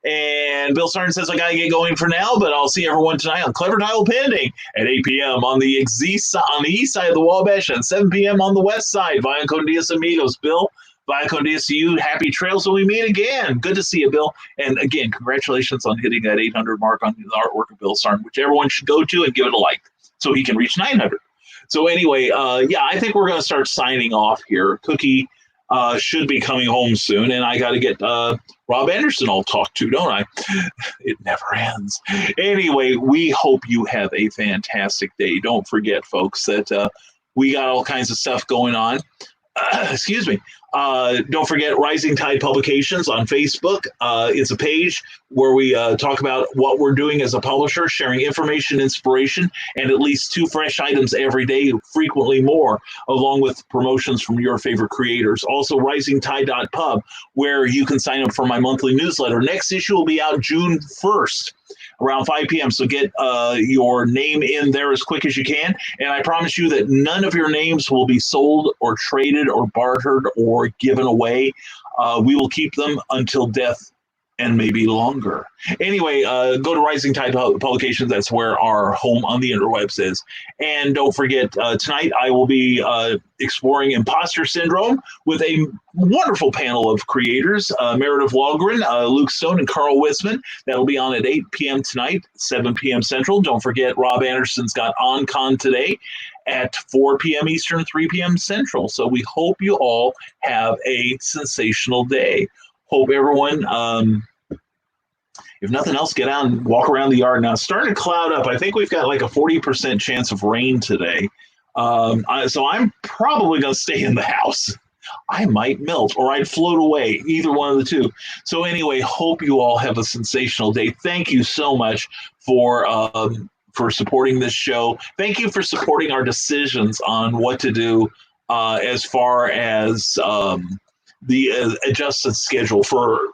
And Bill Sarn says I gotta get going for now, but I'll see everyone tonight on Clever Title Pending at 8 p.m. on the east side of the Wabash and 7 p.m. on the west side. Vaya con Dios, amigos. Bill, vaya con Dios to you. Happy trails when we meet again. Good to see you, Bill. And again, congratulations on hitting that 800 mark on the artwork of Bill Sarn, which everyone should go to and give it a like so he can reach 900. So anyway, I think we're going to start signing off here. Cookie should be coming home soon, and I got to get Rob Anderson all talked to, don't I? It never ends. Anyway, we hope you have a fantastic day. Don't forget, folks, that we got all kinds of stuff going on. Excuse me. Don't forget Rising Tide Publications on Facebook. It's a page where we talk about what we're doing as a publisher, sharing information, inspiration, and at least 2 fresh items every day, frequently more, along with promotions from your favorite creators. Also, risingtide.pub, where you can sign up for my monthly newsletter. Next issue will be out June 1st. Around 5 p.m. So get your name in there as quick as you can. And I promise you that none of your names will be sold or traded or bartered or given away. We will keep them until death and maybe longer. Anyway, go to Rising Tide Publications. That's where our home on the interwebs is. And don't forget, tonight I will be exploring imposter syndrome with a wonderful panel of creators, Meredith Walgren, Luke Stone, and Carl Wisman. That'll be on at 8 p.m. tonight, 7 p.m. Central. Don't forget, Rob Anderson's got OnCon today at 4 p.m. Eastern, 3 p.m. Central. So we hope you all have a sensational day. Hope everyone, if nothing else, get out and walk around the yard. Now, it's starting to cloud up. I think we've got like a 40% chance of rain today. So I'm probably going to stay in the house. I might melt or I'd float away, either one of the two. So anyway, hope you all have a sensational day. Thank you so much for supporting this show. Thank you for supporting our decisions on what to do as far as the adjusted schedule for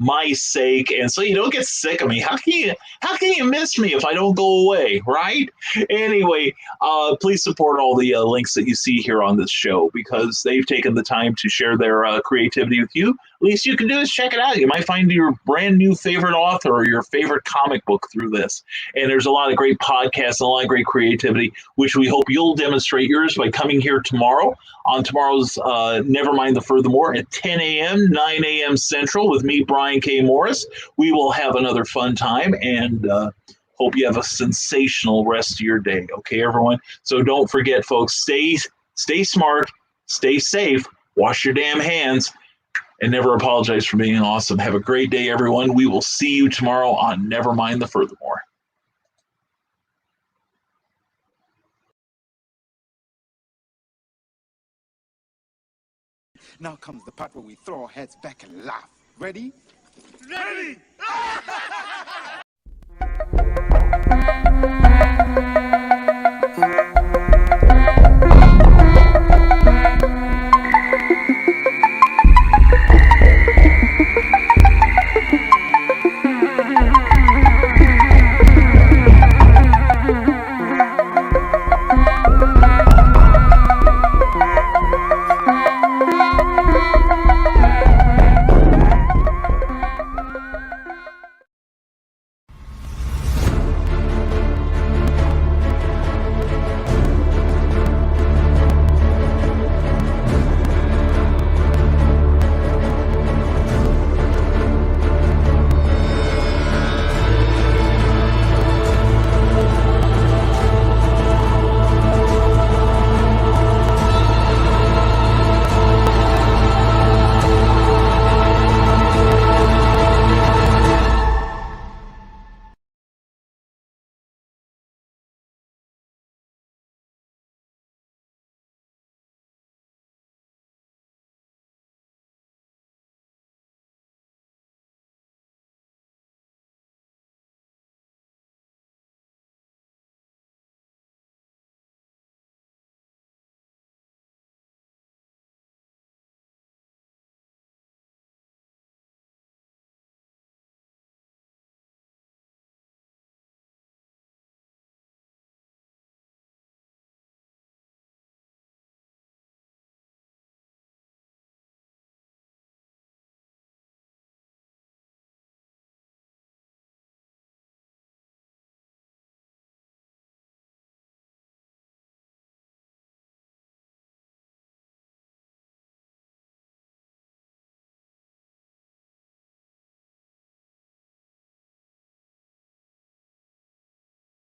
my sake, and so you don't get sick of me. How can you miss me if I don't go away, right? Anyway, please support all the links that you see here on this show, because they've taken the time to share their creativity with you. Least you can do is check it out. You might find your brand new favorite author or your favorite comic book through this. And there's a lot of great podcasts and a lot of great creativity, which we hope you'll demonstrate yours by coming here tomorrow on tomorrow's Nevermind the Furthermore at 10 a.m., 9 a.m. Central with me, Brian K. Morris. We will have another fun time, and hope you have a sensational rest of your day. Okay, everyone? So don't forget, folks, stay smart, stay safe, wash your damn hands, and never apologize for being awesome. Have a great day, everyone. We will see you tomorrow on Nevermind the Furthermore. Now comes the part where we throw our heads back and laugh. Ready? Ready! Ah!